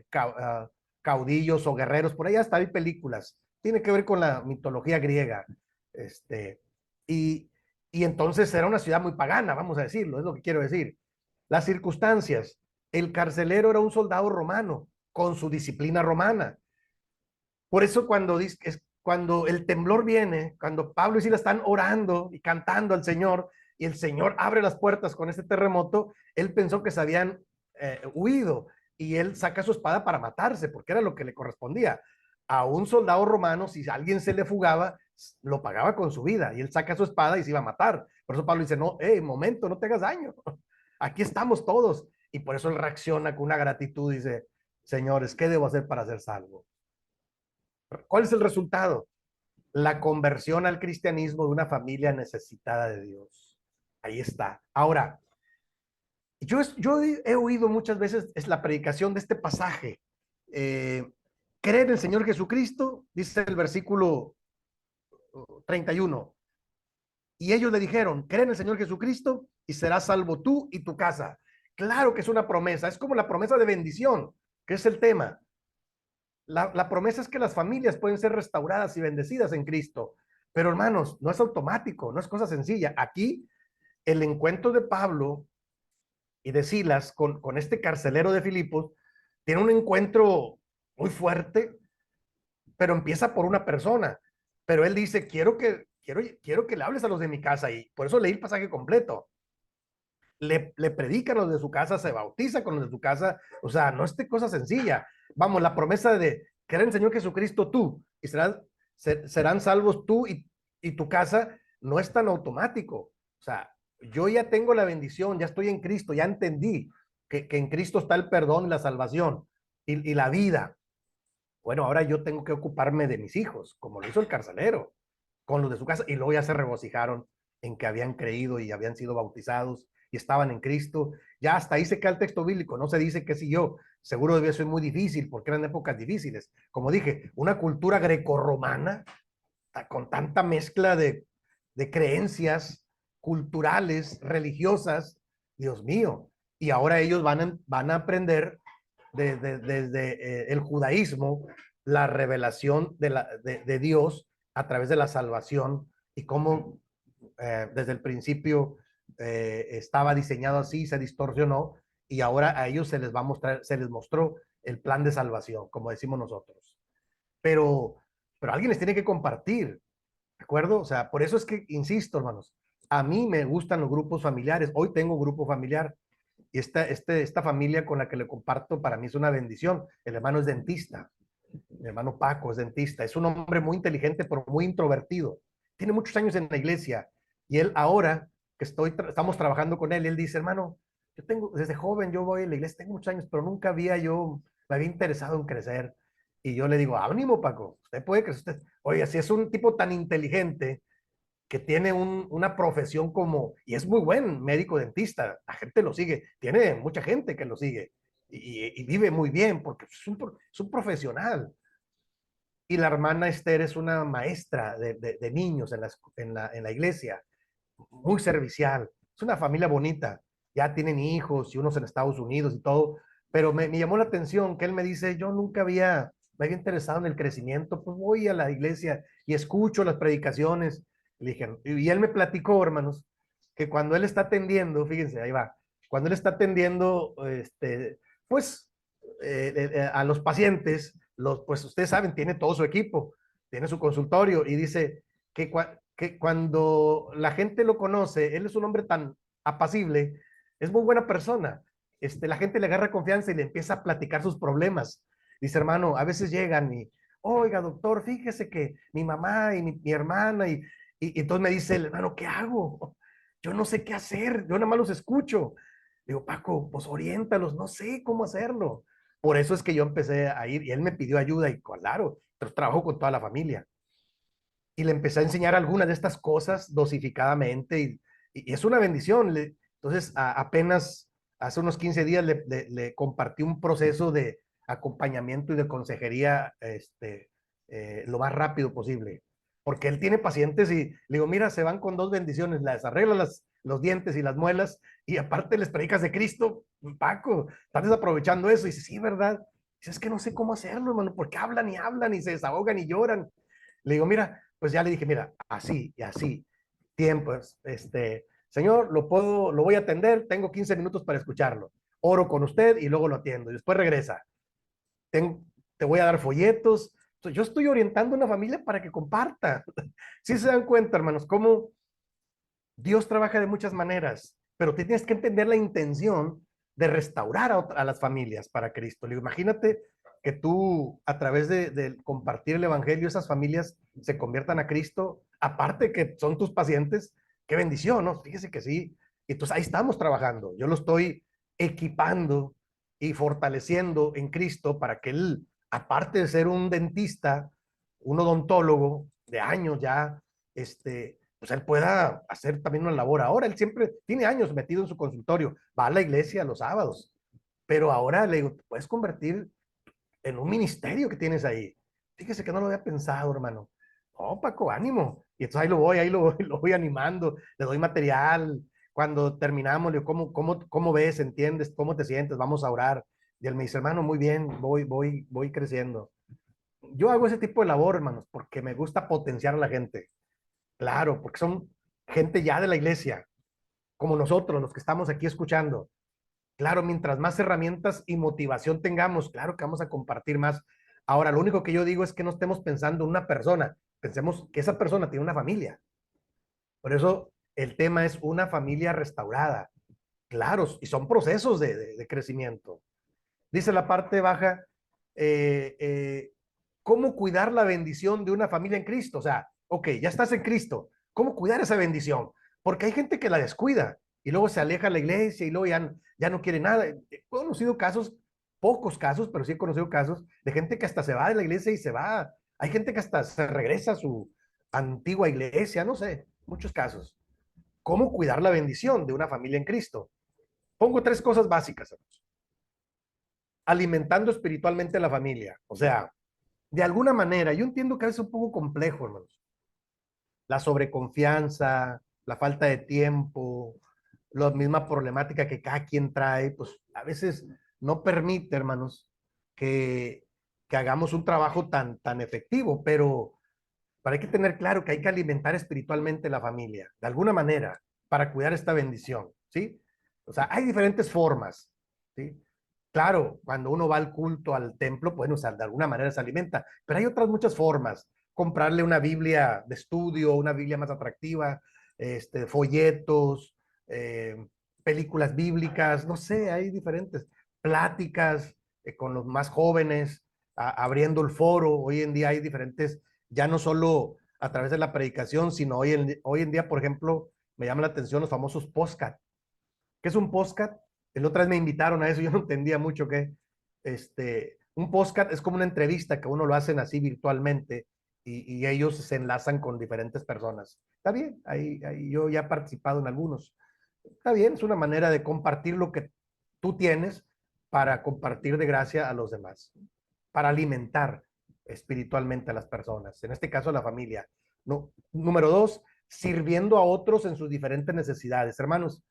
caudillos o guerreros. Por ahí hasta hay películas. Tiene que ver con la mitología griega. Este, y, y entonces era una ciudad muy pagana, vamos a decirlo, es lo que quiero decir. Las circunstancias. El carcelero era un soldado romano con su disciplina romana. Por eso cuando el temblor viene, cuando Pablo y Silas están orando y cantando al Señor, y el Señor abre las puertas con este terremoto, él pensó que se habían huido, y él saca su espada para matarse, porque era lo que le correspondía. A un soldado romano, si alguien se le fugaba, lo pagaba con su vida, y él saca su espada y se iba a matar. Por eso Pablo dice, no, momento, no te hagas daño. Aquí estamos todos. Y por eso él reacciona con una gratitud, dice, señores, ¿qué debo hacer para ser salvo? ¿Cuál es el resultado? La conversión al cristianismo de una familia necesitada de Dios. Ahí está. Ahora, yo he oído muchas veces es la predicación de este pasaje. Creer en el Señor Jesucristo, dice el versículo 31. Y ellos le dijeron, cree en el Señor Jesucristo y serás salvo tú y tu casa. Claro que es una promesa, es como la promesa de bendición, que es el tema. La promesa es que las familias pueden ser restauradas y bendecidas en Cristo. Pero hermanos, no es automático, no es cosa sencilla. Aquí el encuentro de Pablo y de Silas con este carcelero de Filipos tiene un encuentro muy fuerte, pero empieza por una persona. Pero él dice, quiero que le hables a los de mi casa, y por eso leí el pasaje completo. Le predican a los de su casa, se bautiza con los de su casa. O sea, no es cosa sencilla. Vamos, la promesa de creer en el Señor Jesucristo tú y serán salvos tú y tu casa no es tan automático. O sea, yo ya tengo la bendición, ya estoy en Cristo, ya entendí que en Cristo está el perdón y la salvación y la vida. Bueno, ahora yo tengo que ocuparme de mis hijos, como lo hizo el carcelero, con los de su casa, y luego ya se regocijaron en que habían creído y habían sido bautizados y estaban en Cristo. Ya hasta ahí se queda el texto bíblico, no se dice qué siguió. Seguro debió ser muy difícil porque eran épocas difíciles. Como dije, una cultura grecorromana con tanta mezcla de creencias culturales, religiosas, Dios mío. Y ahora ellos van a aprender desde el judaísmo la revelación de Dios a través de la salvación y cómo desde el principio estaba diseñado así, se distorsionó, y ahora a ellos se les va a mostrar, se les mostró el plan de salvación, como decimos nosotros. Pero, pero alguien les tiene que compartir, ¿de acuerdo? O sea, por eso es que, insisto, hermanos, a mí me gustan los grupos familiares. Hoy tengo grupo familiar y esta familia con la que le comparto para mí es una bendición. El hermano es dentista, mi hermano Paco es dentista, es un hombre muy inteligente pero muy introvertido. Tiene muchos años en la iglesia y él ahora que estamos trabajando con él, él dice, hermano, yo tengo, desde joven yo voy a la iglesia, tengo muchos años, pero nunca me había interesado en crecer. Y yo le digo, ánimo Paco, usted puede crecer, oye, si es un tipo tan inteligente, que tiene una profesión como, y es muy buen médico dentista, la gente lo sigue, tiene mucha gente que lo sigue y vive muy bien porque es un profesional. Y la hermana Esther es una maestra de niños en la iglesia, muy servicial. Es una familia bonita. Ya tienen hijos y unos en Estados Unidos y todo. Pero me llamó la atención que él me dice, yo nunca me había interesado en el crecimiento, pues voy a la iglesia y escucho las predicaciones. Le dije, y él me platicó, hermanos, que cuando él está atendiendo, fíjense, ahí va, cuando él está atendiendo, pues, a los pacientes, pues ustedes saben, tiene todo su equipo, tiene su consultorio y dice que cuando la gente lo conoce, él es un hombre tan apacible, es muy buena persona. La gente le agarra confianza y le empieza a platicar sus problemas. Dice, hermano, a veces llegan y, oiga, doctor, fíjese que mi mamá y mi hermana, y entonces me dice el hermano, ¿qué hago? Yo no sé qué hacer, yo nada más los escucho. Digo, Paco, pues oriéntalos, no sé cómo hacerlo. Por eso es que yo empecé a ir y él me pidió ayuda y claro, pero trabajo con toda la familia. Y le empecé a enseñar algunas de estas cosas dosificadamente y es una bendición. Entonces, apenas hace unos 15 días le compartí un proceso de acompañamiento y de consejería lo más rápido posible. Porque él tiene pacientes y le digo, mira, se van con dos bendiciones, les arregla los dientes y las muelas y aparte les predicas de Cristo. Paco, estás desaprovechando eso. Y dice, sí, ¿verdad? Dice, es que no sé cómo hacerlo, hermano, porque hablan y se desahogan y lloran. Le digo, mira, pues ya le dije, mira, así y así, tiempos, señor, lo voy a atender, tengo 15 minutos para escucharlo. Oro con usted y luego lo atiendo y después regresa. Ten, te voy a dar folletos. Entonces, yo estoy orientando a una familia para que comparta. Sí se dan cuenta, hermanos, cómo Dios trabaja de muchas maneras, pero tienes que entender la intención de restaurar a las familias para Cristo. Imagínate que tú, a través de compartir el Evangelio, esas familias se conviertan a Cristo, aparte que son tus pacientes, qué bendición, ¿no? Fíjese que sí. Y entonces ahí estamos trabajando. Yo lo estoy equipando y fortaleciendo en Cristo para que Él, aparte de ser un dentista, un odontólogo de años ya, pues él pueda hacer también una labor. Ahora él siempre tiene años metido en su consultorio, va a la iglesia los sábados, pero ahora le digo, te puedes convertir en un ministerio que tienes ahí. Fíjese que no lo había pensado, hermano. No, Paco, ánimo. Y entonces lo voy animando, le doy material. Cuando terminamos, le digo, ¿cómo ves? ¿Entiendes? ¿Cómo te sientes? Vamos a orar. Y él me dice, hermano, muy bien, voy creciendo. Yo hago ese tipo de labor, hermanos, porque me gusta potenciar a la gente. Claro, porque son gente ya de la iglesia, como nosotros, los que estamos aquí escuchando. Claro, mientras más herramientas y motivación tengamos, claro que vamos a compartir más. Ahora, lo único que yo digo es que no estemos pensando en una persona, pensemos que esa persona tiene una familia. Por eso el tema es una familia restaurada. Claro, y son procesos de crecimiento. Dice la parte baja, eh, eh, ¿cómo cuidar la bendición de una familia en Cristo? O sea, ok, ya estás en Cristo, ¿cómo cuidar esa bendición? Porque hay gente que la descuida y luego se aleja de la iglesia y luego ya no quiere nada. He conocido casos, pocos casos, pero sí he conocido casos de gente que hasta se va de la iglesia y se va. Hay gente que hasta se regresa a su antigua iglesia, no sé, muchos casos. ¿Cómo cuidar la bendición de una familia en Cristo? Pongo tres cosas básicas. Alimentando espiritualmente a la familia. O sea, de alguna manera, yo entiendo que a veces es un poco complejo, hermanos. La sobreconfianza, la falta de tiempo, la misma problemática que cada quien trae, pues a veces no permite, hermanos, que, que hagamos un trabajo tan efectivo, pero hay que tener claro que hay que alimentar espiritualmente la familia, de alguna manera, para cuidar esta bendición, ¿sí? O sea, hay diferentes formas, ¿sí? Claro, cuando uno va al culto, al templo, bueno, o sea, de alguna manera se alimenta, pero hay otras muchas formas. Comprarle una Biblia de estudio, una Biblia más atractiva, folletos, eh, películas bíblicas, no sé, hay diferentes pláticas con los más jóvenes, abriendo el foro. Hoy en día hay diferentes, ya no solo a través de la predicación, sino hoy en día, por ejemplo, me llama la atención los famosos podcast. ¿Qué es un podcast? El otra vez me invitaron a eso, yo no entendía mucho qué. Un podcast es como una entrevista que uno lo hacen así virtualmente y ellos se enlazan con diferentes personas. Está bien, ahí yo ya he participado en algunos. Está bien, es una manera de compartir lo que tú tienes para compartir de gracia a los demás, para alimentar espiritualmente a las personas, en este caso a la familia. No, número dos, sirviendo a otros en sus diferentes necesidades. Hermanos,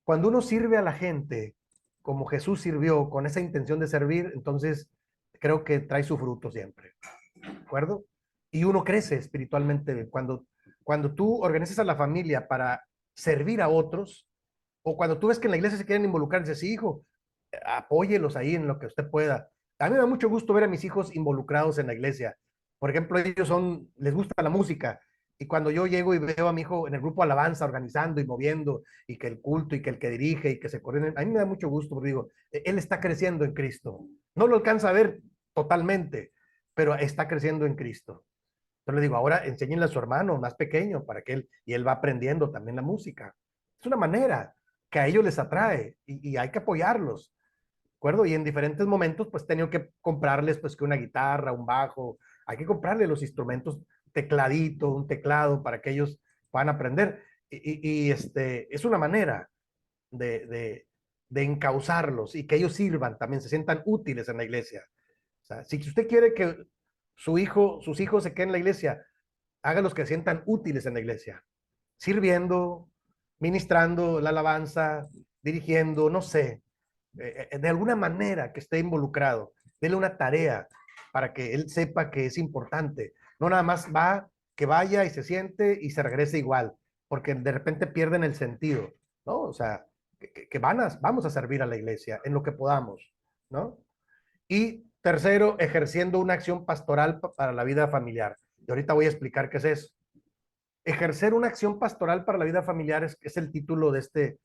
cuando uno sirve a la gente como Jesús sirvió, con esa intención de servir, entonces creo que trae su fruto siempre, ¿de acuerdo? Y uno crece espiritualmente cuando tú organizas a la familia para servir a otros, o cuando tú ves que en la iglesia se quieren involucrar, dices, sí, hijo, apóyelos ahí en lo que usted pueda. A mí me da mucho gusto ver a mis hijos involucrados en la iglesia. Por ejemplo, ellos les gusta la música. Y cuando yo llego y veo a mi hijo en el grupo Alabanza organizando y moviendo, y que el culto, y que el que dirige, y que se coordinen, a mí me da mucho gusto, porque digo, él está creciendo en Cristo. No lo alcanza a ver totalmente, pero está creciendo en Cristo. Entonces le digo, ahora enséñenle a su hermano más pequeño para que él va aprendiendo también la música. Es una manera que a ellos les atrae y hay que apoyarlos, ¿de acuerdo? Y en diferentes momentos, pues, tengo que comprarles, pues, que una guitarra, un bajo, hay que comprarle los instrumentos, tecladito, un teclado, para que ellos puedan aprender. Es una manera de, de, de encauzarlos y que ellos sirvan también, se sientan útiles en la iglesia. O sea, si usted quiere que sus hijos se queden en la iglesia, hágalos que se sientan útiles en la iglesia, sirviendo, ministrando la alabanza, dirigiendo, no sé, de alguna manera que esté involucrado, déle una tarea para que él sepa que es importante. No nada más que vaya y se siente y se regrese igual, porque de repente pierden el sentido, ¿no? O sea, vamos a servir a la iglesia en lo que podamos, ¿no? Y tercero, ejerciendo una acción pastoral para la vida familiar. Y ahorita voy a explicar qué es eso. Ejercer una acción pastoral para la vida familiar es el título de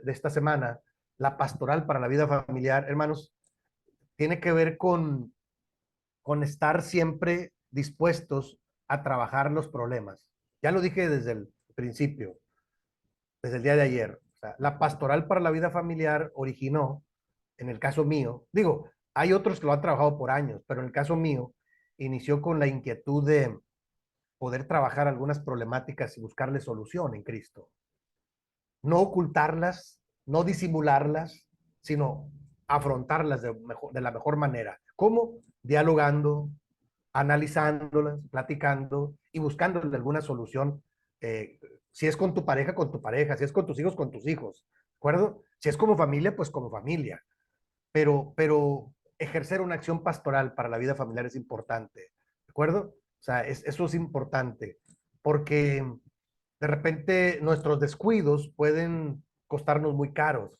esta semana. La pastoral para la vida familiar, hermanos, tiene que ver con estar siempre dispuestos a trabajar los problemas. Ya lo dije desde el principio, desde el día de ayer. O sea, la pastoral para la vida familiar originó, en el caso mío, digo, hay otros que lo han trabajado por años, pero en el caso mío, inició con la inquietud de poder trabajar algunas problemáticas y buscarle solución en Cristo. No ocultarlas, no disimularlas, sino afrontarlas de la mejor manera. ¿Cómo? Dialogando, analizándolas, platicando y buscándole alguna solución. eh, si es con tu pareja, con tu pareja. Si es con tus hijos. ¿De acuerdo? Si es como familia, pues como familia. Pero ejercer una acción pastoral para la vida familiar es importante. ¿De acuerdo? O sea, eso es importante. Porque de repente nuestros descuidos pueden costarnos muy caros.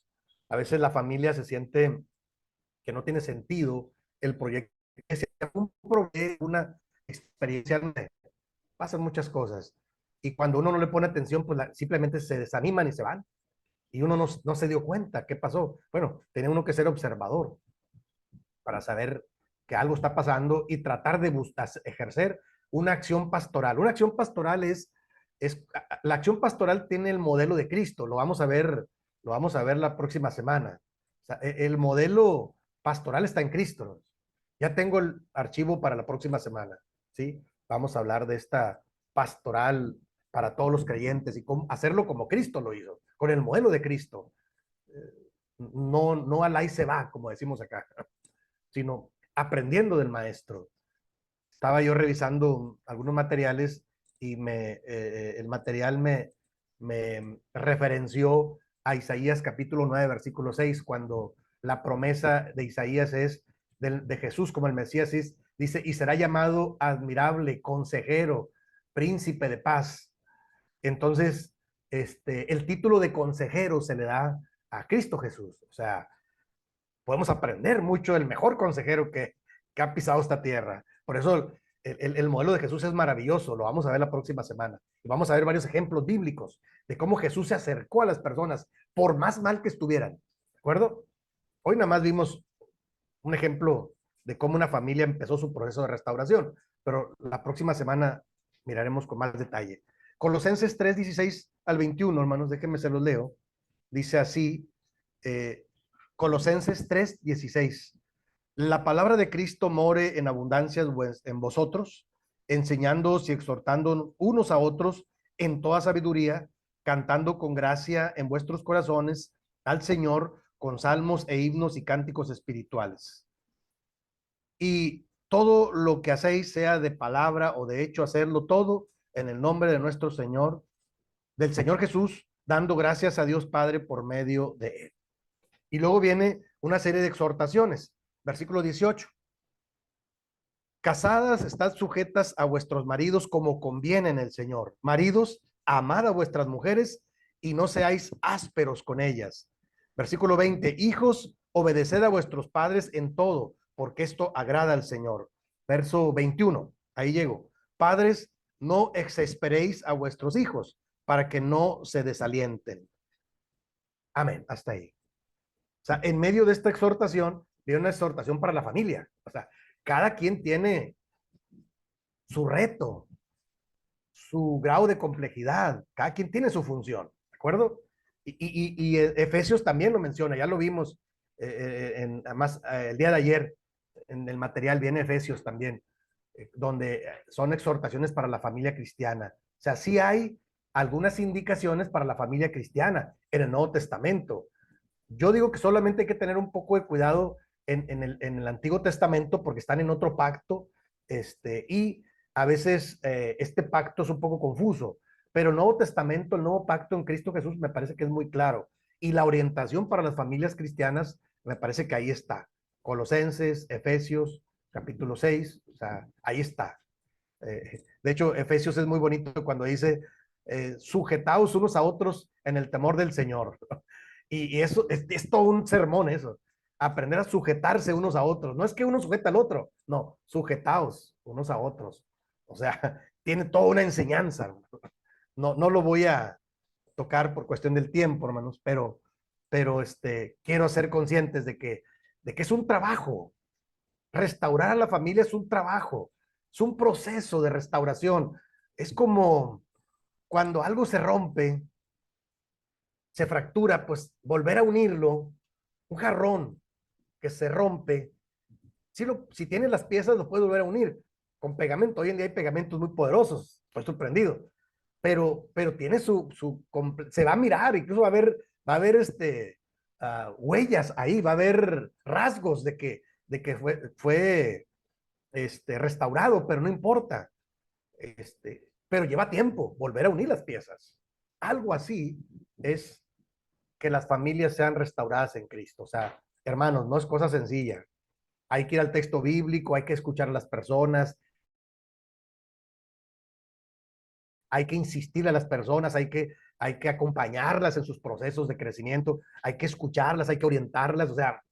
A veces la familia se siente que no tiene sentido el proyecto, un proyecto, una experiencia, pasan muchas cosas. Y cuando uno no le pone atención, pues simplemente se desaniman y se van. Y uno no se dio cuenta qué pasó. Bueno, tiene uno que ser observador para saber que algo está pasando y tratar de ejercer una acción pastoral. Una acción pastoral la acción pastoral tiene el modelo de Cristo, lo vamos a ver la próxima semana. O sea, el modelo pastoral está en Cristo. Ya tengo el archivo para la próxima semana, ¿sí? Vamos a hablar de esta pastoral para todos los creyentes y cómo hacerlo como Cristo lo hizo, con el modelo de Cristo. No al ahí se va, como decimos acá, sino aprendiendo del maestro. Estaba yo revisando algunos materiales y el material me referenció a Isaías capítulo 9, versículo 6, cuando la promesa de Isaías es de Jesús como el Mesías, dice, y será llamado admirable, consejero, príncipe de paz. Entonces, el título de consejero se le da a Cristo Jesús. O sea, podemos aprender mucho del mejor consejero que ha pisado esta tierra. Por eso el modelo de Jesús es maravilloso, lo vamos a ver la próxima semana. Y vamos a ver varios ejemplos bíblicos de cómo Jesús se acercó a las personas por más mal que estuvieran. ¿De acuerdo? Hoy nada más vimos un ejemplo de cómo una familia empezó su proceso de restauración, pero la próxima semana miraremos con más detalle. Colosenses 3:16 al 21, hermanos, déjenme se los leo. Dice así, Colosenses 3:16. La palabra de Cristo more en abundancia en vosotros, enseñándoos y exhortando unos a otros en toda sabiduría, cantando con gracia en vuestros corazones al Señor con salmos e himnos y cánticos espirituales. Y todo lo que hacéis, sea de palabra o de hecho, hacerlo todo en el nombre de nuestro Señor, del Señor Jesús, dando gracias a Dios Padre por medio de él. Y luego viene una serie de exhortaciones. Versículo 18. Casadas, estad sujetas a vuestros maridos como conviene en el Señor. Maridos, amad a vuestras mujeres y no seáis ásperos con ellas. Versículo 20. Hijos, obedeced a vuestros padres en todo, porque esto agrada al Señor. Verso 21. Ahí llego. Padres, no exasperéis a vuestros hijos para que no se desalienten. Amén. Hasta ahí. O sea, en medio de esta exhortación, viene una exhortación para la familia. O sea, cada quien tiene su reto, su grado de complejidad, cada quien tiene su función, ¿de acuerdo? Y Efesios también lo menciona, ya lo vimos además el día de ayer, en el material viene Efesios también, donde son exhortaciones para la familia cristiana. O sea, sí hay algunas indicaciones para la familia cristiana en el Nuevo Testamento. Yo digo que solamente hay que tener un poco de cuidado en el Antiguo Testamento porque están en otro pacto, y a veces este pacto es un poco confuso, pero el Nuevo Testamento, el nuevo pacto en Cristo Jesús me parece que es muy claro. Y la orientación para las familias cristianas me parece que ahí está. Colosenses, Efesios, capítulo 6, o sea, ahí está. De hecho, Efesios es muy bonito cuando dice, sujetaos unos a otros en el temor del Señor. Y eso es todo un sermón eso. Aprender a sujetarse unos a otros. No es que uno sujeta al otro, no, sujetaos unos a otros. O sea, tiene toda una enseñanza. No, no lo voy a tocar por cuestión del tiempo, hermanos, pero quiero ser conscientes de que es un trabajo. Restaurar a la familia es un trabajo, es un proceso de restauración. Es como cuando algo se rompe, se fractura, pues volver a unirlo, un jarrón que se rompe, si tienes las piezas lo puedes volver a unir con pegamento. Hoy en día hay pegamentos muy poderosos, estoy sorprendido, pero tiene se va a mirar, incluso va a haber huellas ahí, va a haber rasgos de que fue restaurado, pero no importa. Pero lleva tiempo volver a unir las piezas. Algo así es que las familias sean restauradas en Cristo. O sea, hermanos, no es cosa sencilla. Hay que ir al texto bíblico, hay que escuchar a las personas, hay que insistir a las personas, hay que acompañarlas en sus procesos de crecimiento, hay que escucharlas, hay que orientarlas. O sea,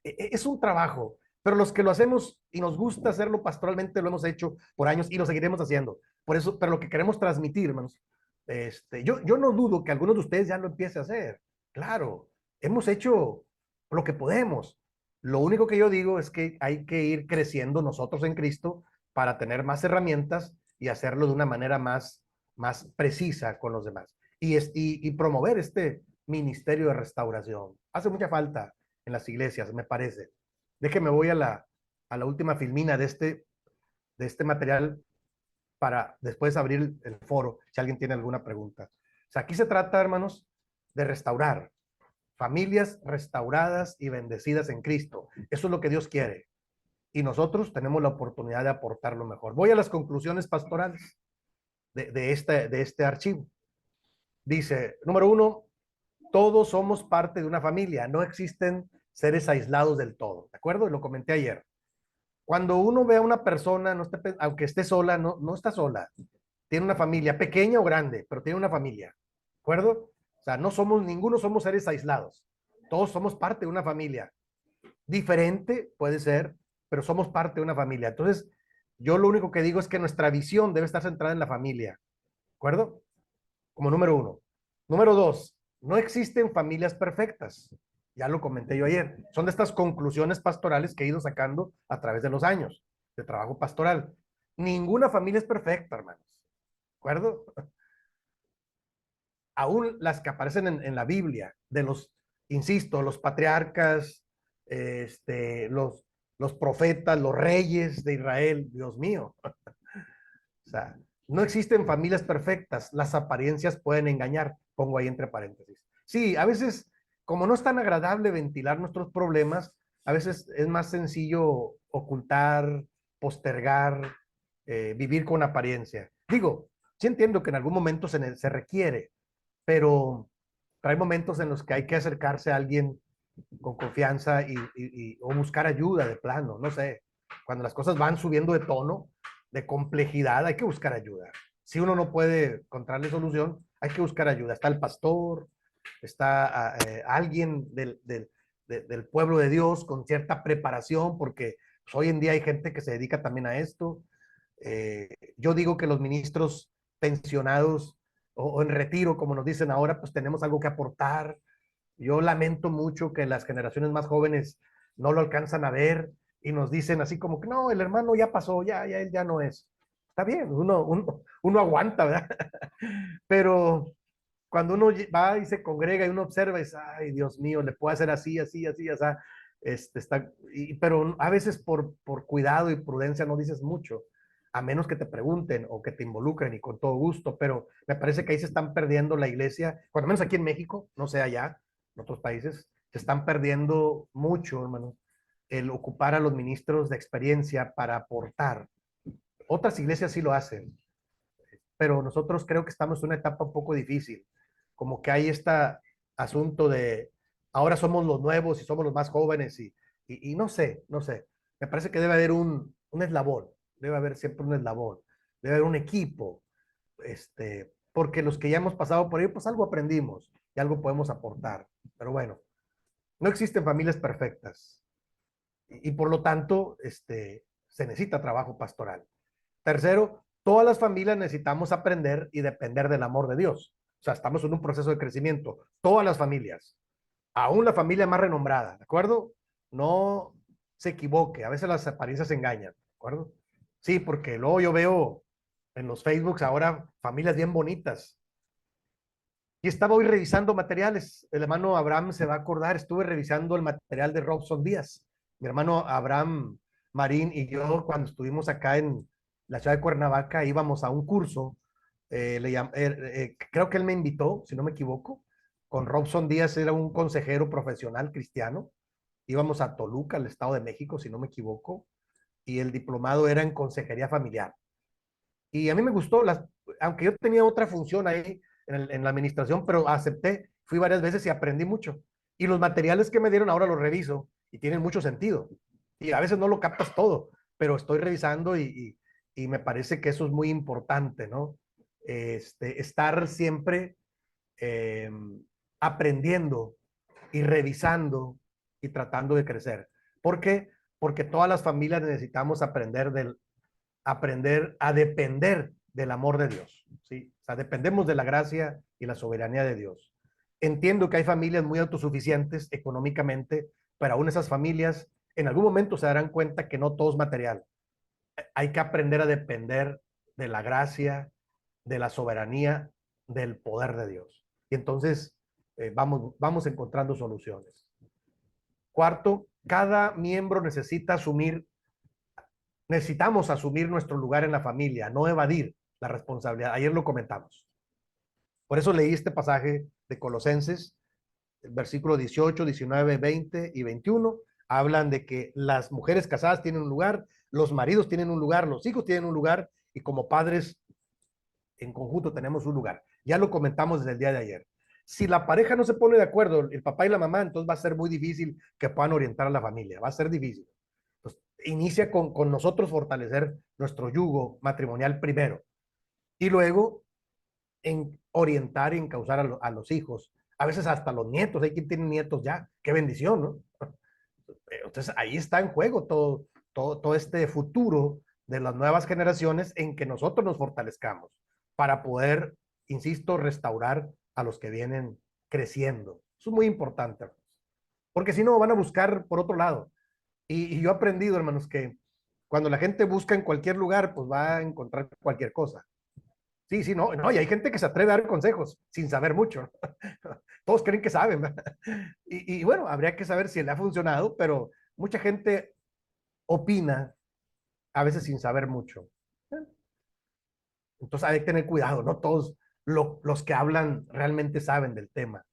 es un trabajo, pero los que lo hacemos y nos gusta hacerlo pastoralmente lo hemos hecho por años y lo seguiremos haciendo. Por eso, pero lo que queremos transmitir, hermanos, yo no dudo que algunos de ustedes ya lo empiece a hacer. Claro, hemos hecho lo que podemos. Lo único que yo digo es que hay que ir creciendo nosotros en Cristo para tener más herramientas y hacerlo de una manera más precisa con los demás. Y promover este ministerio de restauración. Hace mucha falta en las iglesias, me parece. Déjeme, voy a la última filmina de este material para después abrir el foro si alguien tiene alguna pregunta. O sea, aquí se trata, hermanos, de restaurar familias restauradas y bendecidas en Cristo. Eso es lo que Dios quiere. Y nosotros tenemos la oportunidad de aportar lo mejor. Voy a las conclusiones pastorales de este archivo. Dice, número 1, todos somos parte de una familia, no existen seres aislados del todo, ¿de acuerdo? Lo comenté ayer. Cuando uno ve a una persona, aunque esté sola, no está sola, tiene una familia, pequeña o grande, pero tiene una familia, ¿de acuerdo? O sea, ninguno somos seres aislados, todos somos parte de una familia, diferente puede ser, pero somos parte de una familia. Entonces, yo lo único que digo es que nuestra visión debe estar centrada en la familia, ¿de acuerdo? Como número 1. Número 2, no existen familias perfectas. Ya lo comenté yo ayer. Son de estas conclusiones pastorales que he ido sacando a través de los años de trabajo pastoral. Ninguna familia es perfecta, hermanos. ¿De acuerdo? Aún las que aparecen en la Biblia, insisto, los patriarcas, los profetas, los reyes de Israel, Dios mío. O sea, no existen familias perfectas, las apariencias pueden engañar, pongo ahí entre paréntesis. Sí, a veces, como no es tan agradable ventilar nuestros problemas, a veces es más sencillo ocultar, postergar, vivir con apariencia. Digo, sí entiendo que en algún momento se requiere, pero hay momentos en los que hay que acercarse a alguien con confianza o buscar ayuda de plano, no sé. Cuando las cosas van subiendo de tono, de complejidad, hay que buscar ayuda. Si uno no puede encontrarle solución, hay que buscar ayuda. Está el pastor, está alguien del pueblo de Dios con cierta preparación, porque pues, hoy en día hay gente que se dedica también a esto. Yo digo que los ministros pensionados o en retiro, como nos dicen ahora, pues tenemos algo que aportar. Yo lamento mucho que las generaciones más jóvenes no lo alcanzan a ver y nos dicen así como que no, el hermano ya pasó, ya él ya no es. Está bien, uno aguanta, ¿verdad? Pero cuando uno va y se congrega y uno observa y dice, ay, Dios mío, le puedo hacer así, así, así, así. Pero a veces por cuidado y prudencia no dices mucho, a menos que te pregunten o que te involucren y con todo gusto, pero me parece que ahí se están perdiendo la iglesia, cuando menos aquí en México, no sé allá, en otros países, se están perdiendo mucho, hermano, el ocupar a los ministros de experiencia para aportar. Otras iglesias sí lo hacen, pero nosotros creo que estamos en una etapa un poco difícil, como que hay este asunto de ahora somos los nuevos y somos los más jóvenes y no sé, no sé, me parece que debe haber un eslabón, debe haber siempre un eslabón, debe haber un equipo, porque los que ya hemos pasado por ahí, pues algo aprendimos y algo podemos aportar, pero bueno, no existen familias perfectas y por lo tanto, se necesita trabajo pastoral. Tercero, todas las familias necesitamos aprender y depender del amor de Dios. O sea, estamos en un proceso de crecimiento. Todas las familias, aún la familia más renombrada, ¿de acuerdo? No se equivoque, a veces las apariencias engañan, ¿de acuerdo? Sí, porque luego yo veo en los Facebooks ahora familias bien bonitas. Y estaba hoy revisando materiales. El hermano Abraham se va a acordar, estuve revisando el material de Robson Díaz. Mi hermano Abraham Marín y yo, cuando estuvimos acá en la ciudad de Cuernavaca, íbamos a un curso. Creo que él me invitó, si no me equivoco. Con Robson Díaz era un consejero profesional cristiano. Íbamos a Toluca, al Estado de México, si no me equivoco. Y el diplomado era en consejería familiar. Y a mí me gustó, aunque yo tenía otra función ahí en la administración, pero acepté, fui varias veces y aprendí mucho. Y los materiales que me dieron ahora los reviso y tienen mucho sentido. Y a veces no lo captas todo, pero estoy revisando y me parece que eso es muy importante, ¿no? Estar siempre eh, aprendiendo y revisando y tratando de crecer. ¿Por qué? Porque todas las familias necesitamos aprender a depender del amor de Dios, ¿sí? O sea, dependemos de la gracia y la soberanía de Dios. Entiendo que hay familias muy autosuficientes económicamente, pero aún esas familias en algún momento se darán cuenta que no todo es material. Hay que aprender a depender de la gracia, de la soberanía, del poder de Dios. Y entonces vamos encontrando soluciones. Cuarto, cada miembro necesitamos asumir nuestro lugar en la familia, no evadir la responsabilidad. Ayer lo comentamos. Por eso leí este pasaje de Colosenses, el versículo 18, 19, 20 y 21. Hablan de que las mujeres casadas tienen un lugar, los maridos tienen un lugar, los hijos tienen un lugar y como padres en conjunto tenemos un lugar. Ya lo comentamos desde el día de ayer. Si la pareja no se pone de acuerdo, el papá y la mamá, entonces va a ser muy difícil que puedan orientar a la familia. Va a ser difícil. Entonces, inicia con nosotros fortalecer nuestro yugo matrimonial primero y luego en orientar y encauzar a los hijos. A veces hasta los nietos, hay quien tiene nietos ya. Qué bendición, ¿no? Entonces ahí está en juego todo este futuro de las nuevas generaciones en que nosotros nos fortalezcamos para poder, insisto, restaurar a los que vienen creciendo. Eso es muy importante, porque si no van a buscar por otro lado. Y yo he aprendido, hermanos, que cuando la gente busca en cualquier lugar, pues va a encontrar cualquier cosa. Sí, sí, no, no, y hay gente que se atreve a dar consejos sin saber mucho. Todos creen que saben, ¿verdad? Y bueno, habría que saber si le ha funcionado, pero mucha gente opina, a veces sin saber mucho. Entonces hay que tener cuidado, no todos los que hablan realmente saben del tema.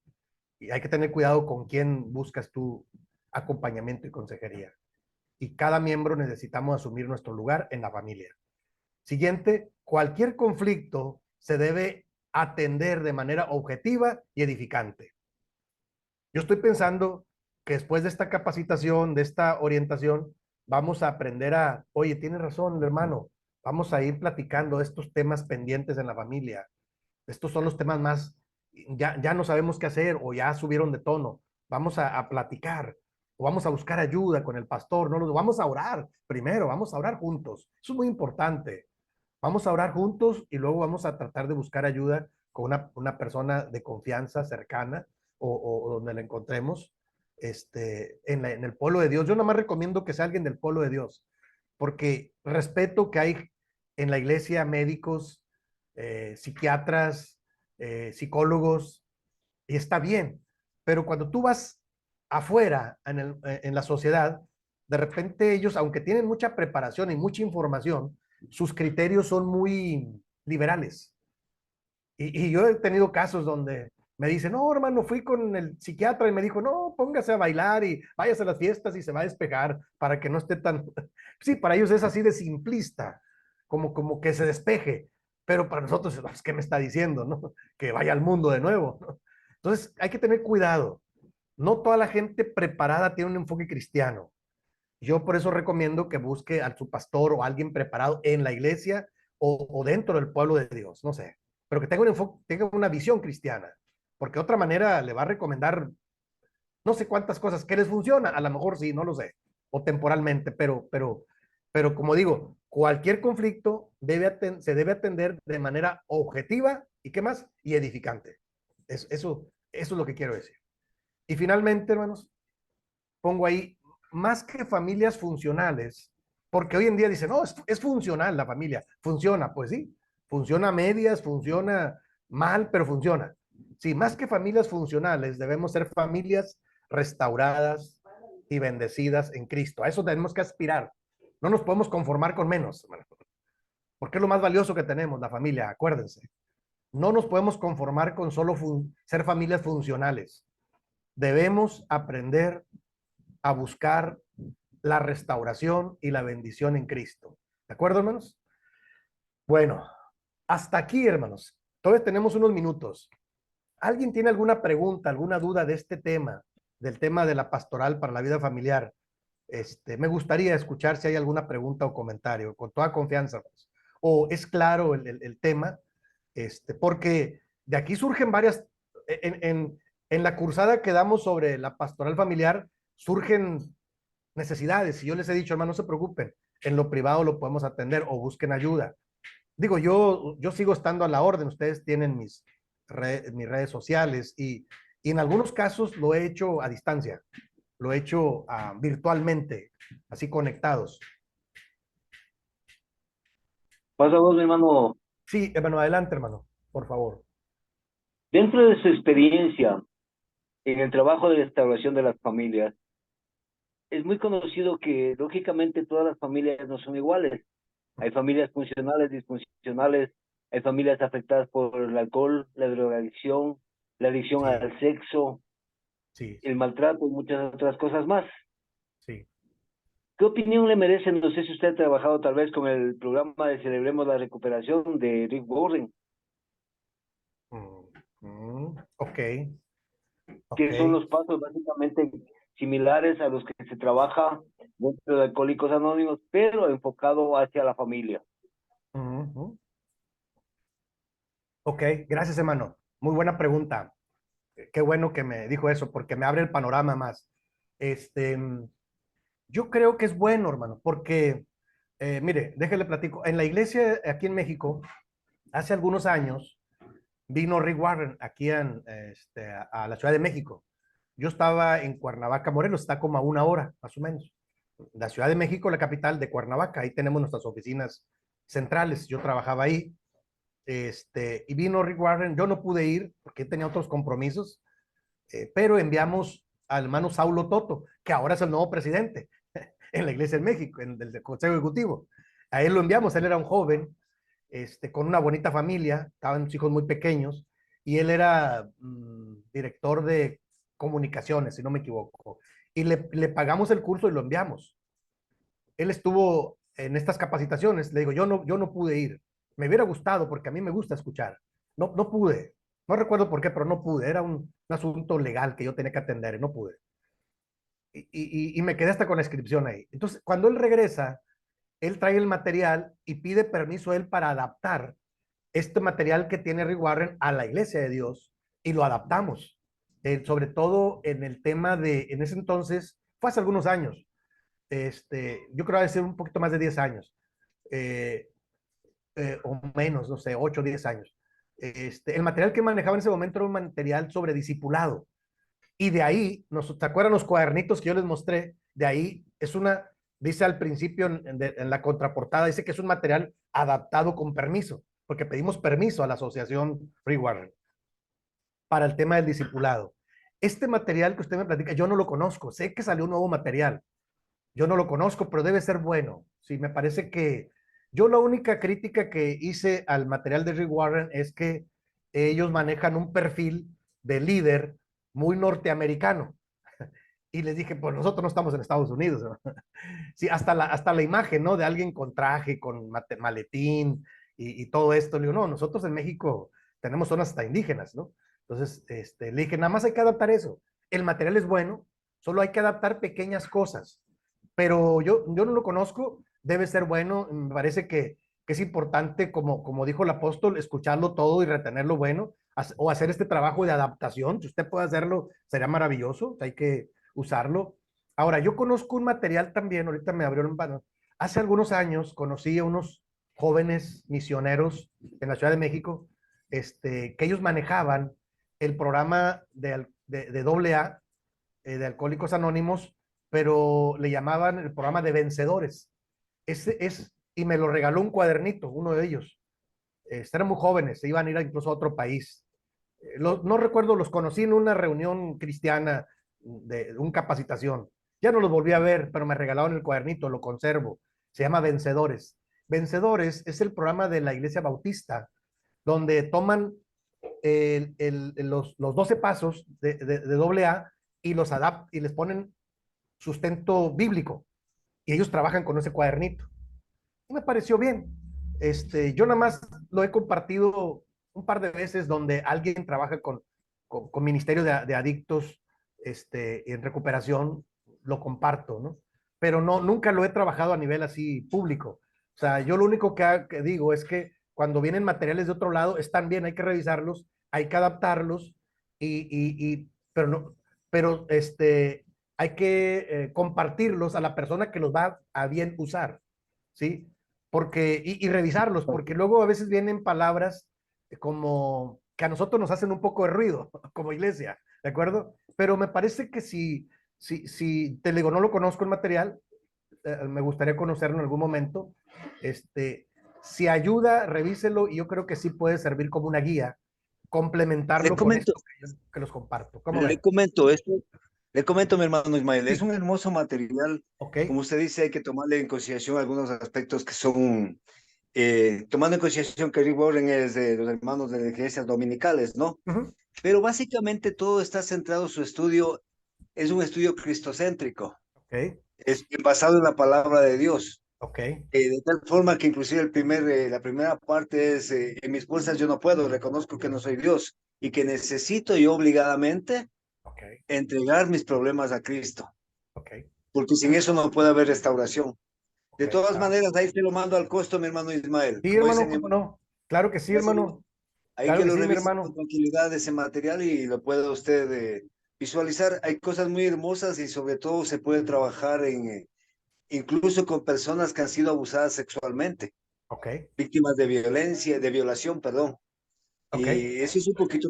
Y hay que tener cuidado con quién buscas tu acompañamiento y consejería. Y cada miembro necesitamos asumir nuestro lugar en la familia. Siguiente, cualquier conflicto se debe atender de manera objetiva y edificante. Yo estoy pensando que después de esta capacitación, de esta orientación, vamos a aprender a, oye, tienes razón, hermano, vamos a ir platicando de estos temas pendientes en la familia. Estos son los temas más, ya no sabemos qué hacer o ya subieron de tono. Vamos a platicar o vamos a buscar ayuda con el pastor, no lo vamos a orar primero, vamos a orar juntos. Eso es muy importante. Vamos a orar juntos y luego vamos a tratar de buscar ayuda con una persona de confianza cercana o donde la encontremos en el pueblo de Dios. Yo nomás recomiendo que sea alguien del pueblo de Dios, porque respeto que hay en la iglesia médicos, psiquiatras, psicólogos, y está bien, pero cuando tú vas afuera en la sociedad, de repente ellos, aunque tienen mucha preparación y mucha información, sus criterios son muy liberales. Y yo he tenido casos donde me dicen, no, hermano, fui con el psiquiatra y me dijo, no, póngase a bailar y váyase a las fiestas y se va a despejar para que no esté tan... Sí, para ellos es así de simplista, como que se despeje, pero para nosotros, ¿qué me está diciendo? ¿No? Que vaya al mundo de nuevo, ¿no? Entonces, hay que tener cuidado. No toda la gente preparada tiene un enfoque cristiano. Yo por eso recomiendo que busque a su pastor o a alguien preparado en la iglesia o dentro del pueblo de Dios, no sé, pero que tenga un enfoque, tenga una visión cristiana, porque de otra manera le va a recomendar no sé cuántas cosas que les funciona, a lo mejor sí, no lo sé, o temporalmente, pero como digo, cualquier conflicto se debe atender de manera objetiva y qué más, y edificante. Eso es lo que quiero decir. Y finalmente, hermanos, pongo ahí, más que familias funcionales, porque hoy en día dicen, no, es funcional la familia, funciona, pues sí, funciona a medias, funciona mal, pero funciona. Sí, más que familias funcionales, debemos ser familias restauradas y bendecidas en Cristo. A eso tenemos que aspirar. No nos podemos conformar con menos, porque es lo más valioso que tenemos, la familia, acuérdense. No nos podemos conformar con solo ser familias funcionales. Debemos aprender a buscar la restauración y la bendición en Cristo. ¿De acuerdo, hermanos? Bueno, hasta aquí, hermanos. Todavía tenemos unos minutos. ¿Alguien tiene alguna pregunta, alguna duda de este tema, del tema de la pastoral para la vida familiar? Me gustaría escuchar si hay alguna pregunta o comentario, con toda confianza. Pues. O es claro el tema, porque de aquí surgen varias, en la cursada que damos sobre la pastoral familiar, surgen necesidades. Y yo les he dicho, hermano, no se preocupen, en lo privado lo podemos atender o busquen ayuda. Digo, yo sigo estando a la orden, ustedes tienen mis redes sociales y en algunos casos lo he hecho a distancia, lo he hecho virtualmente, así conectados. Pasa vos, mi hermano, Sí, hermano, adelante, hermano, por favor. dentro de su experiencia en el trabajo de restauración de las familias, es muy conocido que lógicamente todas las familias no son iguales. Hay familias funcionales, disfuncionales, hay familias afectadas por el alcohol, la drogadicción, la adicción Sí, al sexo, sí, el sí, maltrato y muchas otras cosas más. sí. ¿Qué opinión le merece? No sé si usted ha trabajado tal vez con el programa de Celebremos la Recuperación de Rick Warren, Ok, ok. que son los pasos básicamente similares a los que se trabaja dentro de Alcohólicos Anónimos, pero enfocado hacia la familia. Ujú. Ok, gracias, hermano. Muy buena pregunta. Qué bueno que me dijo eso, porque me abre el panorama más. Este, yo creo que es bueno, hermano, porque, mire, déjele platico. En la iglesia aquí en México, hace algunos años, vino Rick Warren aquí a la Ciudad de México. Yo estaba en Cuernavaca, Morelos, está como a una hora, más o menos. La Ciudad de México, la capital de Cuernavaca, ahí tenemos nuestras oficinas centrales. Yo trabajaba ahí. Y vino Rick Warren. Yo no pude ir porque tenía otros compromisos, pero enviamos al hermano Saulo Toto, que ahora es el nuevo presidente. en la iglesia en México, en el Consejo Ejecutivo. A él lo enviamos, él era un joven, con una bonita familia, estaban sus hijos muy pequeños, y él era director de comunicaciones, si no me equivoco. Y le pagamos el curso y lo enviamos. Él estuvo en estas capacitaciones, le digo, yo no pude ir. Me hubiera gustado porque a mí me gusta escuchar. No pude. No recuerdo por qué, pero no pude. Era un asunto legal que yo tenía que atender y no pude. Y me quedé hasta con la inscripción ahí. Entonces, cuando él regresa, él trae el material y pide permiso a él para adaptar este material que tiene Rick Warren a la iglesia de Dios y lo adaptamos. Sobre todo en el tema de, en ese entonces, fue hace algunos años, yo creo que debe ser un poquito más de 10 años, eh, o menos, no sé, 8 o 10 años. El material que manejaba en ese momento era un material sobre discipulado. Y de ahí, ¿te acuerdan los cuadernitos que yo les mostré? De ahí es una, dice al principio en la contraportada, dice que es un material adaptado con permiso, porque pedimos permiso a la asociación Free Warren para el tema del discipulado. Este material que usted me platica, yo no lo conozco, sé que salió un nuevo material, yo no lo conozco, pero debe ser bueno. Sí, me parece que yo la única crítica que hice al material de Rick Warren es que ellos manejan un perfil de líder muy norteamericano. Y les dije, pues nosotros no estamos en Estados Unidos, ¿no? Sí, hasta la imagen, ¿no? De alguien con traje, con maletín y todo esto. Le digo, no, nosotros en México tenemos zonas hasta indígenas, ¿no? Entonces, le dije, nada más hay que adaptar eso. El material es bueno, solo hay que adaptar pequeñas cosas. Pero yo no lo conozco, debe ser bueno. Me parece que es importante, como dijo el apóstol, escucharlo todo y retener lo bueno, o hacer este trabajo de adaptación. Si usted puede hacerlo, sería maravilloso. Hay que usarlo. Ahora, yo conozco un material también, ahorita me abrieron, bueno, hace algunos años conocí a unos jóvenes misioneros en la Ciudad de México, que ellos manejaban el programa de AA, de Alcohólicos Anónimos, pero le llamaban el programa de vencedores. Y me lo regaló un cuadernito, uno de ellos. Eran muy jóvenes, se iban a ir incluso a otro país. No recuerdo, los conocí en una reunión cristiana de una capacitación. Ya no los volví a ver, pero me regalaron el cuadernito, lo conservo. Se llama Vencedores. Vencedores es el programa de la Iglesia Bautista, donde toman los 12 pasos de AA y los adaptan y les ponen sustento bíblico. Y ellos trabajan con ese cuadernito. Y me pareció bien. Yo nada más lo he compartido un par de veces donde alguien trabaja con ministerio de adictos, en recuperación, lo comparto, ¿no? Pero no, nunca lo he trabajado a nivel así público. O sea, yo lo único que digo es que cuando vienen materiales de otro lado, están bien, hay que revisarlos, hay que adaptarlos, pero no, pero hay que compartirlos a la persona que los va a bien usar, ¿sí? Porque, y revisarlos, porque luego a veces vienen palabras como que a nosotros nos hacen un poco de ruido como iglesia, ¿de acuerdo? Pero me parece que si te digo, no lo conozco el material, me gustaría conocerlo en algún momento, si ayuda, revíselo y yo creo que sí puede servir como una guía, Le complementarlo con comento, esto que los comparto. ¿Cómo le ven? comento esto, le comento, mi hermano Ismael, es Sí, un hermoso material. ok. Como usted dice, hay que tomarle en consideración algunos aspectos que son, tomando en consideración que Rick Warren es de los hermanos de las iglesias dominicales, ¿no? Ujú, Pero básicamente todo está centrado, su estudio es un estudio cristocéntrico, ok, es basado en la palabra de Dios. ok, De tal forma que inclusive la primera parte es, en mis fuerzas yo no puedo, reconozco que no soy Dios y que necesito yo obligadamente ok, entregar mis problemas a Cristo, ok, porque sin eso no puede haber restauración. ok, De todas claro. maneras, ahí te lo mando al costo, mi hermano Ismael. Sí, Como hermano, dicen, ¿cómo no? Claro que sí, hermano. ahí Claro que que lo sí, mi revise con hermano. tranquilidad ese material y lo pueda usted visualizar. Hay cosas muy hermosas y sobre todo se puede trabajar incluso con personas que han sido abusadas sexualmente, Ok, víctimas de violencia, de violación, perdón. ok, Y eso es un poquito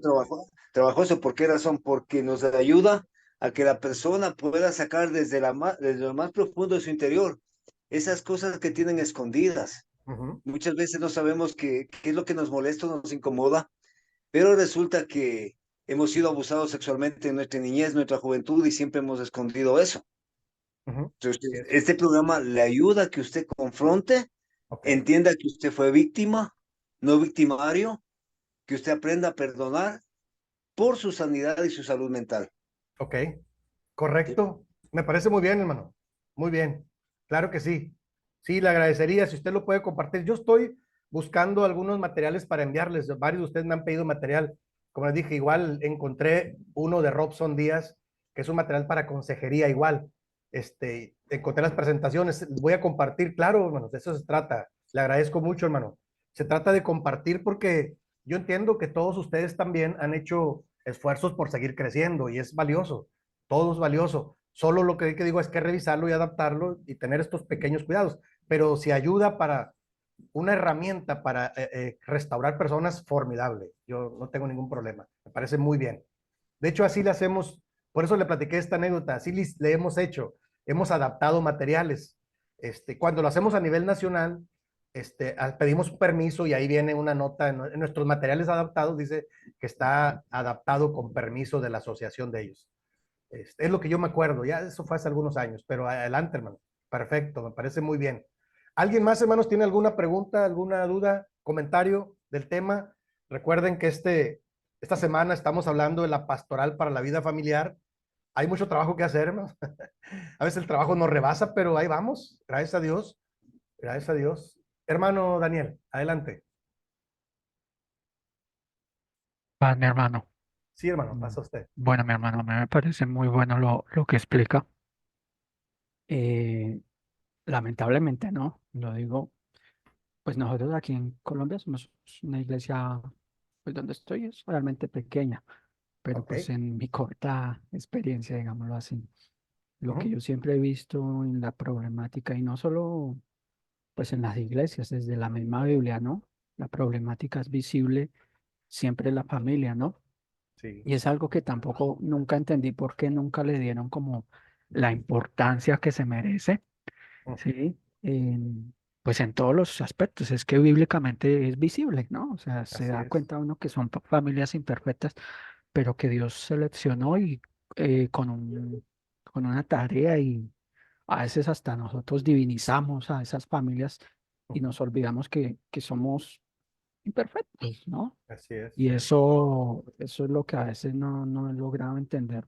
trabajoso. ¿Por qué razón? Porque nos ayuda a que la persona pueda sacar desde lo más profundo de su interior esas cosas que tienen escondidas. ujú, Muchas veces no sabemos qué es lo que nos molesta o nos incomoda, pero resulta que hemos sido abusados sexualmente en nuestra niñez, nuestra juventud y siempre hemos escondido eso. Ujú. Así Entonces, es. este programa le ayuda a que usted confronte, Ok, entienda que usted fue víctima, no victimario, que usted aprenda a perdonar por su sanidad y su salud mental. ok, ¿Sí? correcto. Me parece muy bien, hermano. Muy bien. Claro que sí. Sí, le agradecería si usted lo puede compartir. Yo estoy buscando algunos materiales para enviarles. Varios de ustedes me han pedido material. Como les dije, igual encontré uno de Robson Díaz, que es un material para consejería igual. Encontré las presentaciones. Voy a compartir, claro, hermano, de eso se trata. Le agradezco mucho, hermano. Se trata de compartir porque yo entiendo que todos ustedes también han hecho esfuerzos por seguir creciendo y es valioso. Todo es valioso. Solo lo que digo es que revisarlo y adaptarlo y tener estos pequeños cuidados. Pero si ayuda para una herramienta para restaurar personas, formidable. Yo no tengo ningún problema. Me parece muy bien. De hecho, así le hacemos, por eso le platiqué esta anécdota, así le hemos hecho, hemos adaptado materiales. Cuando lo hacemos a nivel nacional, pedimos permiso y ahí viene una nota en nuestros materiales adaptados, dice que está adaptado con permiso de la asociación de ellos. Es lo que yo me acuerdo, ya eso fue hace algunos años, pero adelante, hermano. Perfecto, me parece muy bien. ¿Alguien más, hermanos, tiene alguna pregunta, alguna duda, comentario del tema? Recuerden que esta semana estamos hablando de la pastoral para la vida familiar. Hay mucho trabajo que hacer, hermanos. A veces el trabajo nos rebasa, pero ahí vamos, gracias a Dios, gracias a Dios. Hermano Daniel, adelante. Paz, mi hermano. Sí, hermano, Mm, pasa usted. Bueno, mi hermano, me parece muy bueno lo que explica. Eh, Lamentablemente, ¿no? Lo digo, pues nosotros aquí en Colombia somos una iglesia, pues donde estoy es realmente pequeña, pero Ok. pues en mi corta experiencia, digámoslo así, lo que Ujú, yo siempre he visto en la problemática, y no solo pues en las iglesias, desde la misma Biblia, ¿no? La problemática es visible siempre en la familia, ¿no? sí. Y es algo que tampoco nunca entendí por qué nunca le dieron como la importancia que se merece, Ujú, ¿sí? Pues en todos los aspectos, es que bíblicamente es visible, ¿no? O sea, se así da es. cuenta uno que son familias imperfectas, pero que Dios seleccionó y con con una tarea y a veces hasta nosotros divinizamos a esas familias y Ujú, nos olvidamos que somos imperfectos, ¿no? así es. Y eso es lo que a veces no he logrado entender,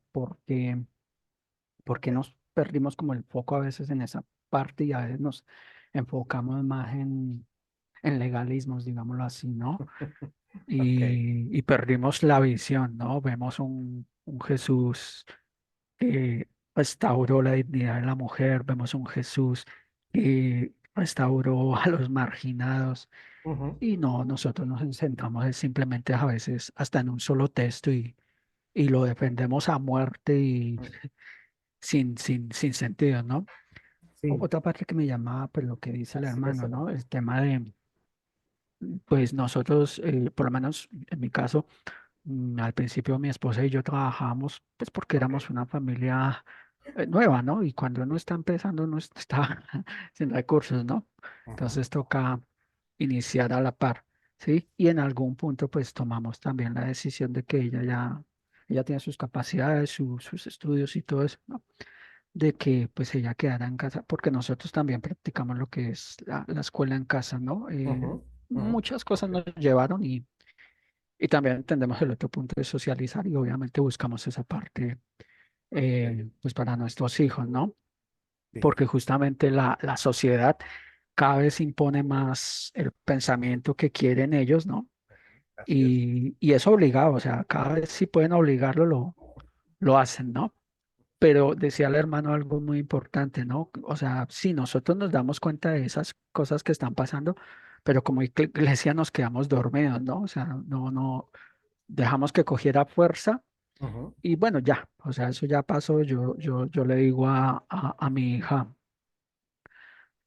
porque nos perdimos como el foco a veces en esa parte y a veces nos enfocamos más en legalismos, digámoslo así, ¿no? Ok. Y perdimos la visión, ¿no? Vemos un Jesús que restauró la dignidad de la mujer, vemos un Jesús que restauró a los marginados Ujú, y no, nosotros nos centramos es simplemente a veces hasta en un solo texto y lo defendemos a muerte y ujú. sin sentido, ¿no? Sí, Otra parte que me llamaba, pues lo que dice el así es, hermano, hermano. ¿no? El tema de, pues nosotros, por lo menos en mi caso, al principio mi esposa y yo trabajábamos, pues porque Ok. éramos una familia nueva, ¿no? Y cuando uno está empezando, uno está sin recursos, ¿no? Ujú, Entonces toca iniciar a la par, ¿sí? Y en algún punto, pues tomamos también la decisión de que ella tiene sus capacidades, sus estudios y todo eso, ¿no? De que pues ella quedara en casa, porque nosotros también practicamos lo que es la escuela en casa, ¿no? ujú, ujú. Muchas cosas Ok. nos llevaron y también entendemos el otro punto de socializar y obviamente buscamos esa parte pues para nuestros hijos, ¿no? Sí, Porque justamente la sociedad cada vez impone más el pensamiento que quieren ellos, ¿no? así es. Y es obligado, o sea, cada vez si pueden obligarlo, lo hacen, ¿no? Pero decía el hermano algo muy importante, ¿no? O sea, sí, nosotros nos damos cuenta de esas cosas que están pasando, pero como iglesia nos quedamos dormidos, ¿no? O sea, no dejamos que cogiera fuerza Ujú, y bueno, ya, o sea, eso ya pasó. Yo le digo a mi hija,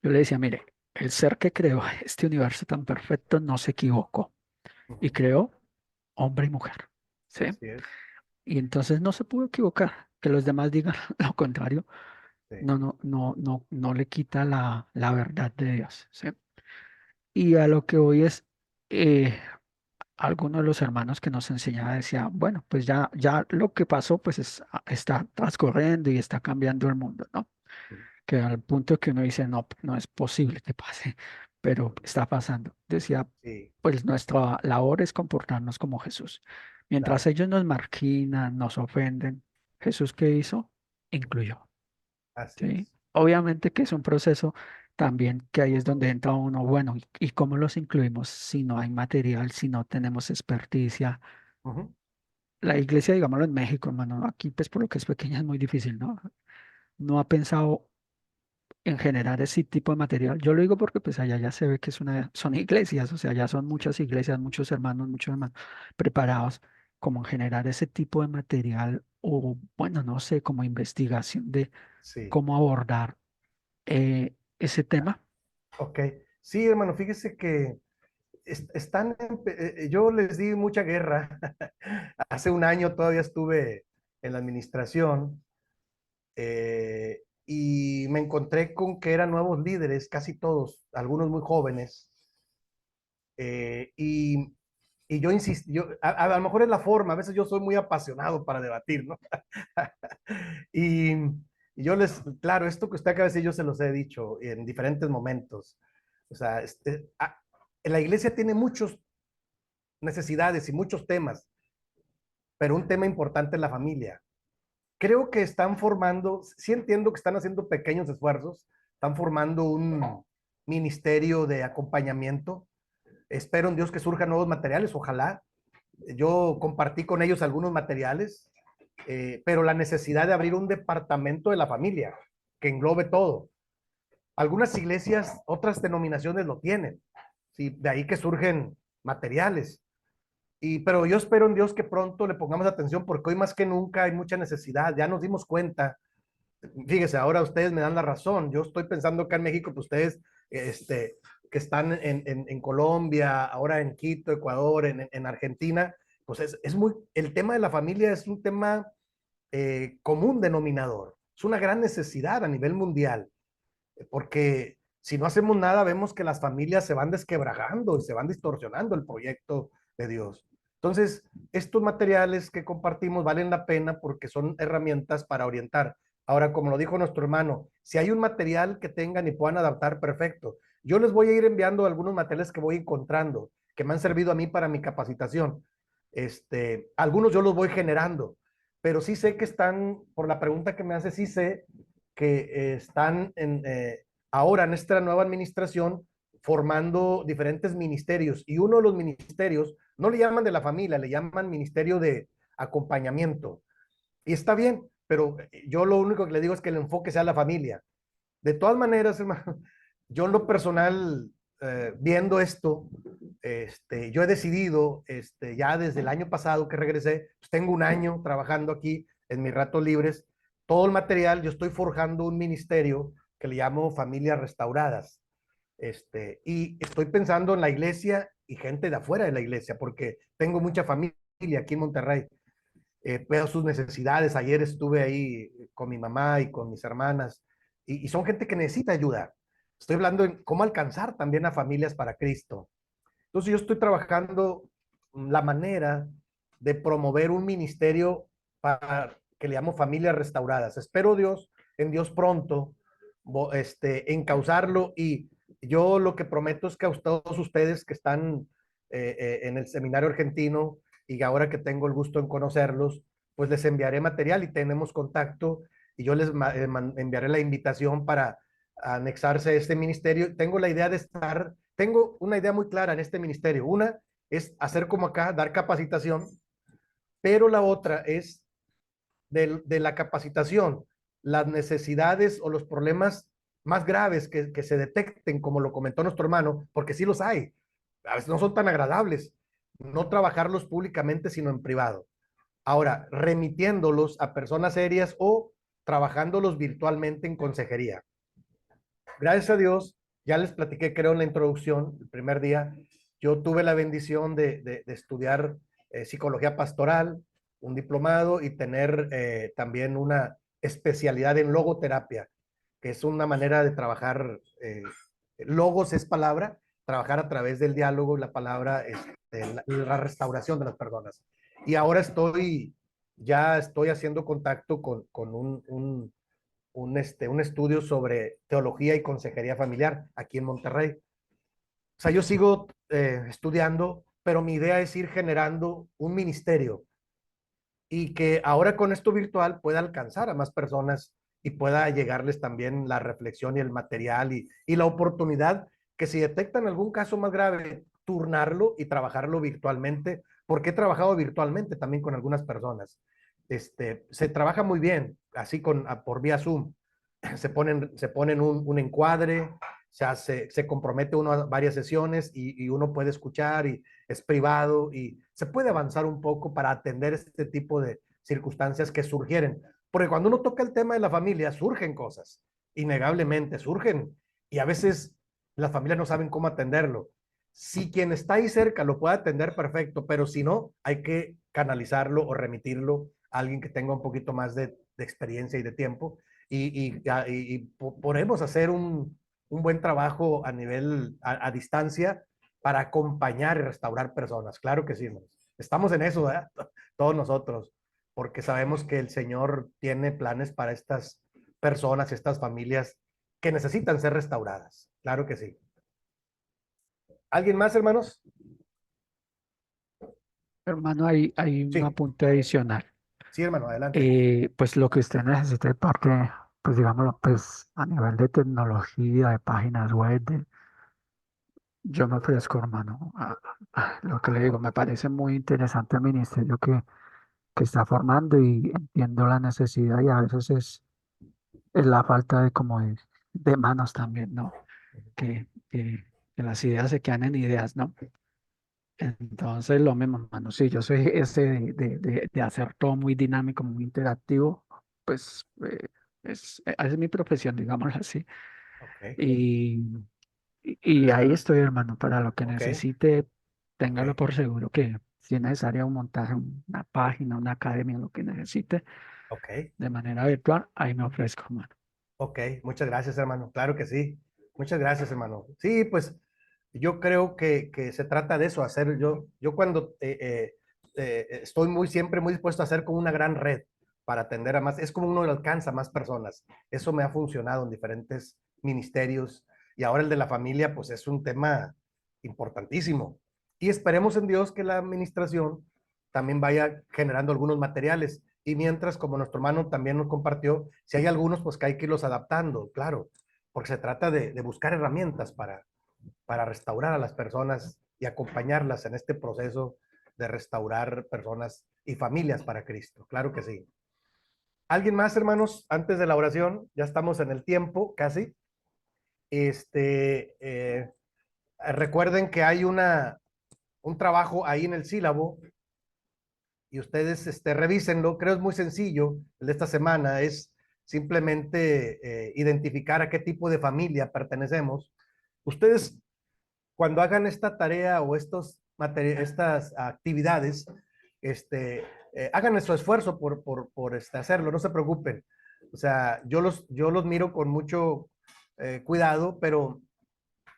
yo le decía, mire, el ser que creó este universo tan perfecto no se equivocó y ujú. creó hombre y mujer, ¿sí? Así es. Y entonces no se pudo equivocar. Que los demás digan lo contrario, Sí. no le quita la verdad de Dios, ¿sí? Y a lo que hoy es, eh, algunos de los hermanos que nos enseñaba decía, bueno, pues ya lo que pasó, pues está transcurriendo y está cambiando el mundo, ¿no? que al punto que uno dice, no, no es posible que pase, pero está pasando. Decía, Sí, pues nuestra labor es comportarnos como Jesús. Mientras claro, ellos nos marginan, nos ofenden, Jesús, ¿qué hizo? Incluyó, así ¿sí? es. Obviamente que es un proceso también que ahí es donde entra uno, bueno, ¿y cómo los incluimos si no hay material, si no tenemos experticia? Ujú. La iglesia, digámoslo en México, hermano, aquí pues por lo que es pequeña es muy difícil, ¿no? No ha pensado en generar ese tipo de material. Yo lo digo porque pues allá ya se ve que son iglesias, o sea, ya son muchas iglesias, muchos hermanos preparados como en generar ese tipo de material o, bueno, no sé, como investigación de Sí, cómo abordar ese tema. ok. Sí, hermano, fíjese que yo les di mucha guerra. Hace un año todavía estuve en la administración y me encontré con que eran nuevos líderes, casi todos, algunos muy jóvenes. eh, y, y yo insisto, a lo mejor es la forma, a veces yo soy muy apasionado para debatir, ¿no? y, y yo claro, esto que usted acaba de decir, yo se los he dicho en diferentes momentos. O sea, la iglesia tiene muchas necesidades y muchos temas, pero un tema importante es la familia. Creo que están formando, sí entiendo que están haciendo pequeños esfuerzos, están formando un ministerio de acompañamiento. Espero en Dios que surjan nuevos materiales, ojalá. Yo compartí con ellos algunos materiales, pero la necesidad de abrir un departamento de la familia que englobe todo. Algunas iglesias, otras denominaciones lo tienen, ¿sí? De ahí que surgen materiales. Pero yo espero en Dios que pronto le pongamos atención porque hoy más que nunca hay mucha necesidad. Ya nos dimos cuenta. Fíjese, ahora ustedes me dan la razón. Yo estoy pensando acá en México, pues ustedes que están en Colombia, ahora en Quito, Ecuador, en Argentina, pues el tema de la familia es un tema común denominador. Es una gran necesidad a nivel mundial, porque si no hacemos nada, vemos que las familias se van desquebrajando y se van distorsionando el proyecto de Dios. Entonces, estos materiales que compartimos valen la pena porque son herramientas para orientar. Ahora, como lo dijo nuestro hermano, si hay un material que tengan y puedan adaptar, perfecto. Yo les voy a ir enviando algunos materiales que voy encontrando, que me han servido a mí para mi capacitación. Algunos yo los voy generando, pero sí sé que están, por la pregunta que me hace, sí sé que están ahora en esta nueva administración formando diferentes ministerios y uno de los ministerios no le llaman de la familia, le llaman ministerio de acompañamiento. Y está bien, pero yo lo único que le digo es que el enfoque sea la familia. De todas maneras, hermano, yo en lo personal, viendo esto, yo he decidido, ya desde el año pasado que regresé, pues tengo un año trabajando aquí en mis ratos libres, todo el material, yo estoy forjando un ministerio que le llamo Familias Restauradas. Y estoy pensando en la iglesia y gente de afuera de la iglesia, porque tengo mucha familia aquí en Monterrey. Veo sus necesidades. Ayer estuve ahí con mi mamá y con mis hermanas, y son gente que necesita ayuda. Estoy hablando en cómo alcanzar también a familias para Cristo. Entonces yo estoy trabajando la manera de promover un ministerio para, que le llamo Familias Restauradas. Espero Dios, en Dios pronto, encauzarlo, y yo lo que prometo es que a todos ustedes que están en el seminario argentino y ahora que tengo el gusto en conocerlos, pues les enviaré material y tenemos contacto y yo les enviaré la invitación para anexarse a este ministerio. Tengo una idea muy clara en este ministerio. Una es hacer como acá, dar capacitación, pero la otra es de la capacitación, las necesidades o los problemas más graves que se detecten, como lo comentó nuestro hermano, porque sí los hay. A veces no son tan agradables. No trabajarlos públicamente, sino en privado. Ahora, remitiéndolos a personas serias o trabajándolos virtualmente en consejería. Gracias a Dios, ya les platiqué, creo, en la introducción, el primer día, yo tuve la bendición de estudiar psicología pastoral, un diplomado y tener también una especialidad en logoterapia, que es una manera de trabajar. Logos es palabra, trabajar a través del diálogo, la palabra es la restauración de las personas. Y ahora ya estoy haciendo contacto con un estudio sobre teología y consejería familiar aquí en Monterrey. O sea, yo sigo estudiando, pero mi idea es ir generando un ministerio y que ahora con esto virtual pueda alcanzar a más personas y pueda llegarles también la reflexión y el material y la oportunidad que si detectan algún caso más grave, turnarlo y trabajarlo virtualmente, porque he trabajado virtualmente también con algunas personas. Se trabaja muy bien, así por vía Zoom. Se ponen un encuadre, se compromete uno a varias sesiones y uno puede escuchar y es privado y se puede avanzar un poco para atender este tipo de circunstancias que surgieren. Porque cuando uno toca el tema de la familia, surgen cosas, innegablemente surgen, y a veces las familias no saben cómo atenderlo. Si quien está ahí cerca lo puede atender, perfecto, pero si no, hay que canalizarlo o remitirlo a alguien que tenga un poquito más de experiencia y de tiempo, y podemos hacer un buen trabajo a nivel, a distancia, para acompañar y restaurar personas. Claro que sí, hermanos. Estamos en eso, ¿verdad? Todos nosotros, porque sabemos que el Señor tiene planes para estas personas, estas familias que necesitan ser restauradas. Claro que sí. ¿Alguien más, hermanos? Hermano, hay un Sí, apunte adicional. sí, hermano, adelante. Pues lo que usted necesite de parte, pues digámoslo, pues a nivel de tecnología, de páginas web, yo me ofrezco, hermano. Lo que le digo, me parece muy interesante el ministerio que está formando y entiendo la necesidad y a veces es la falta de como de manos también, ¿no? Que las ideas se quedan en ideas, ¿no? Entonces, lo mismo, hermano, sí, yo soy ese de hacer todo muy dinámico, muy interactivo, pues es mi profesión, digámoslo así. Ok, Y, y ahí estoy, hermano, para lo que ok, necesite, ok, téngalo por seguro que si es necesario montar una página, una academia, lo que necesite ok, de manera virtual, ahí me ofrezco, hermano. ok. Muchas gracias, hermano. Claro que sí. Muchas gracias, hermano. Sí, pues yo creo que se trata de eso, hacer yo cuando estoy siempre muy dispuesto a hacer como una gran red para atender a más, es como uno alcanza a más personas. Eso me ha funcionado en diferentes ministerios, y ahora el de la familia, pues es un tema importantísimo. Y esperemos en Dios que la administración también vaya generando algunos materiales. Y mientras, como nuestro hermano también nos compartió, si hay algunos, pues que hay que irlos adaptando, claro, porque se trata de buscar herramientas para restaurar a las personas y acompañarlas en este proceso de restaurar personas y familias para Cristo. Claro que sí. ¿Alguien más, hermanos? Antes de la oración, ya estamos en el tiempo casi. Este, eh, Recuerden que hay un trabajo ahí en el sílabo, y ustedes revísenlo. Creo es muy sencillo. El de esta semana es simplemente identificar a qué tipo de familia pertenecemos. Ustedes, cuando hagan esta tarea o estas actividades, hagan su esfuerzo por hacerlo, no se preocupen. O sea, yo los miro con mucho cuidado, pero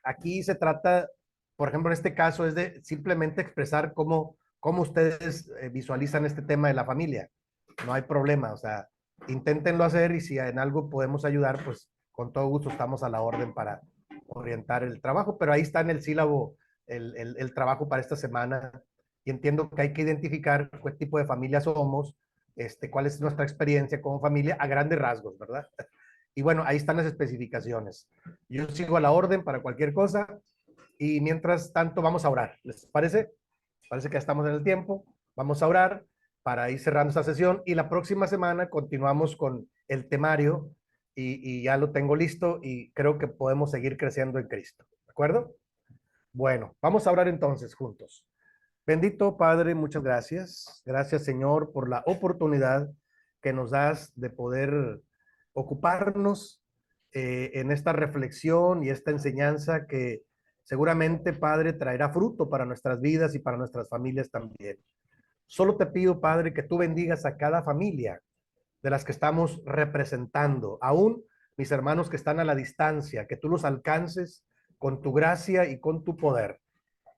aquí se trata, por ejemplo, en este caso, es de simplemente expresar cómo ustedes visualizan este tema de la familia. No hay problema, o sea, inténtenlo hacer, y si en algo podemos ayudar, pues con todo gusto estamos a la orden para orientar el trabajo, pero ahí está en el sílabo el trabajo para esta semana, y entiendo que hay que identificar qué tipo de familia somos, cuál es nuestra experiencia como familia a grandes rasgos, ¿verdad? Y bueno, ahí están las especificaciones. Yo sigo a la orden para cualquier cosa, y mientras tanto vamos a orar. ¿Les parece? Parece que ya estamos en el tiempo. Vamos a orar para ir cerrando esta sesión, y la próxima semana continuamos con el temario, y ya lo tengo listo y creo que podemos seguir creciendo en Cristo. ¿De acuerdo? Bueno, vamos a orar entonces juntos. Bendito Padre, muchas gracias. Gracias, Señor, por la oportunidad que nos das de poder ocuparnos en esta reflexión y esta enseñanza que seguramente, Padre, traerá fruto para nuestras vidas y para nuestras familias también. Solo te pido, Padre, que tú bendigas a cada familia de las que estamos representando, aún mis hermanos que están a la distancia, que tú los alcances con tu gracia y con tu poder.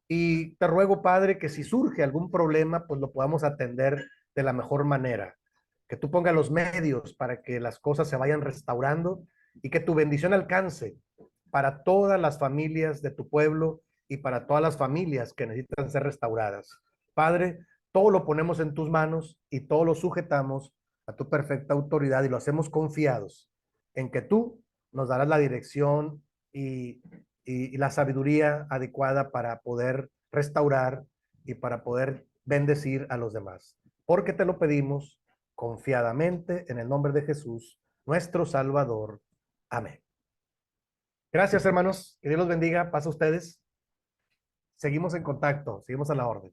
Y te ruego, Padre, que si surge algún problema, pues lo podamos atender de la mejor manera. que tú pongas los medios para que las cosas se vayan restaurando y que tu bendición alcance para todas las familias de tu pueblo y para todas las familias que necesitan ser restauradas. Padre, todo lo ponemos en tus manos y todo lo sujetamos a tu perfecta autoridad y lo hacemos confiados en que tú nos darás la dirección y la sabiduría adecuada para poder restaurar y para poder bendecir a los demás. Porque te lo pedimos confiadamente en el nombre de Jesús, nuestro Salvador. Amén. Gracias, hermanos. Que Dios los bendiga. Pasa a ustedes. Seguimos en contacto. Seguimos a la orden.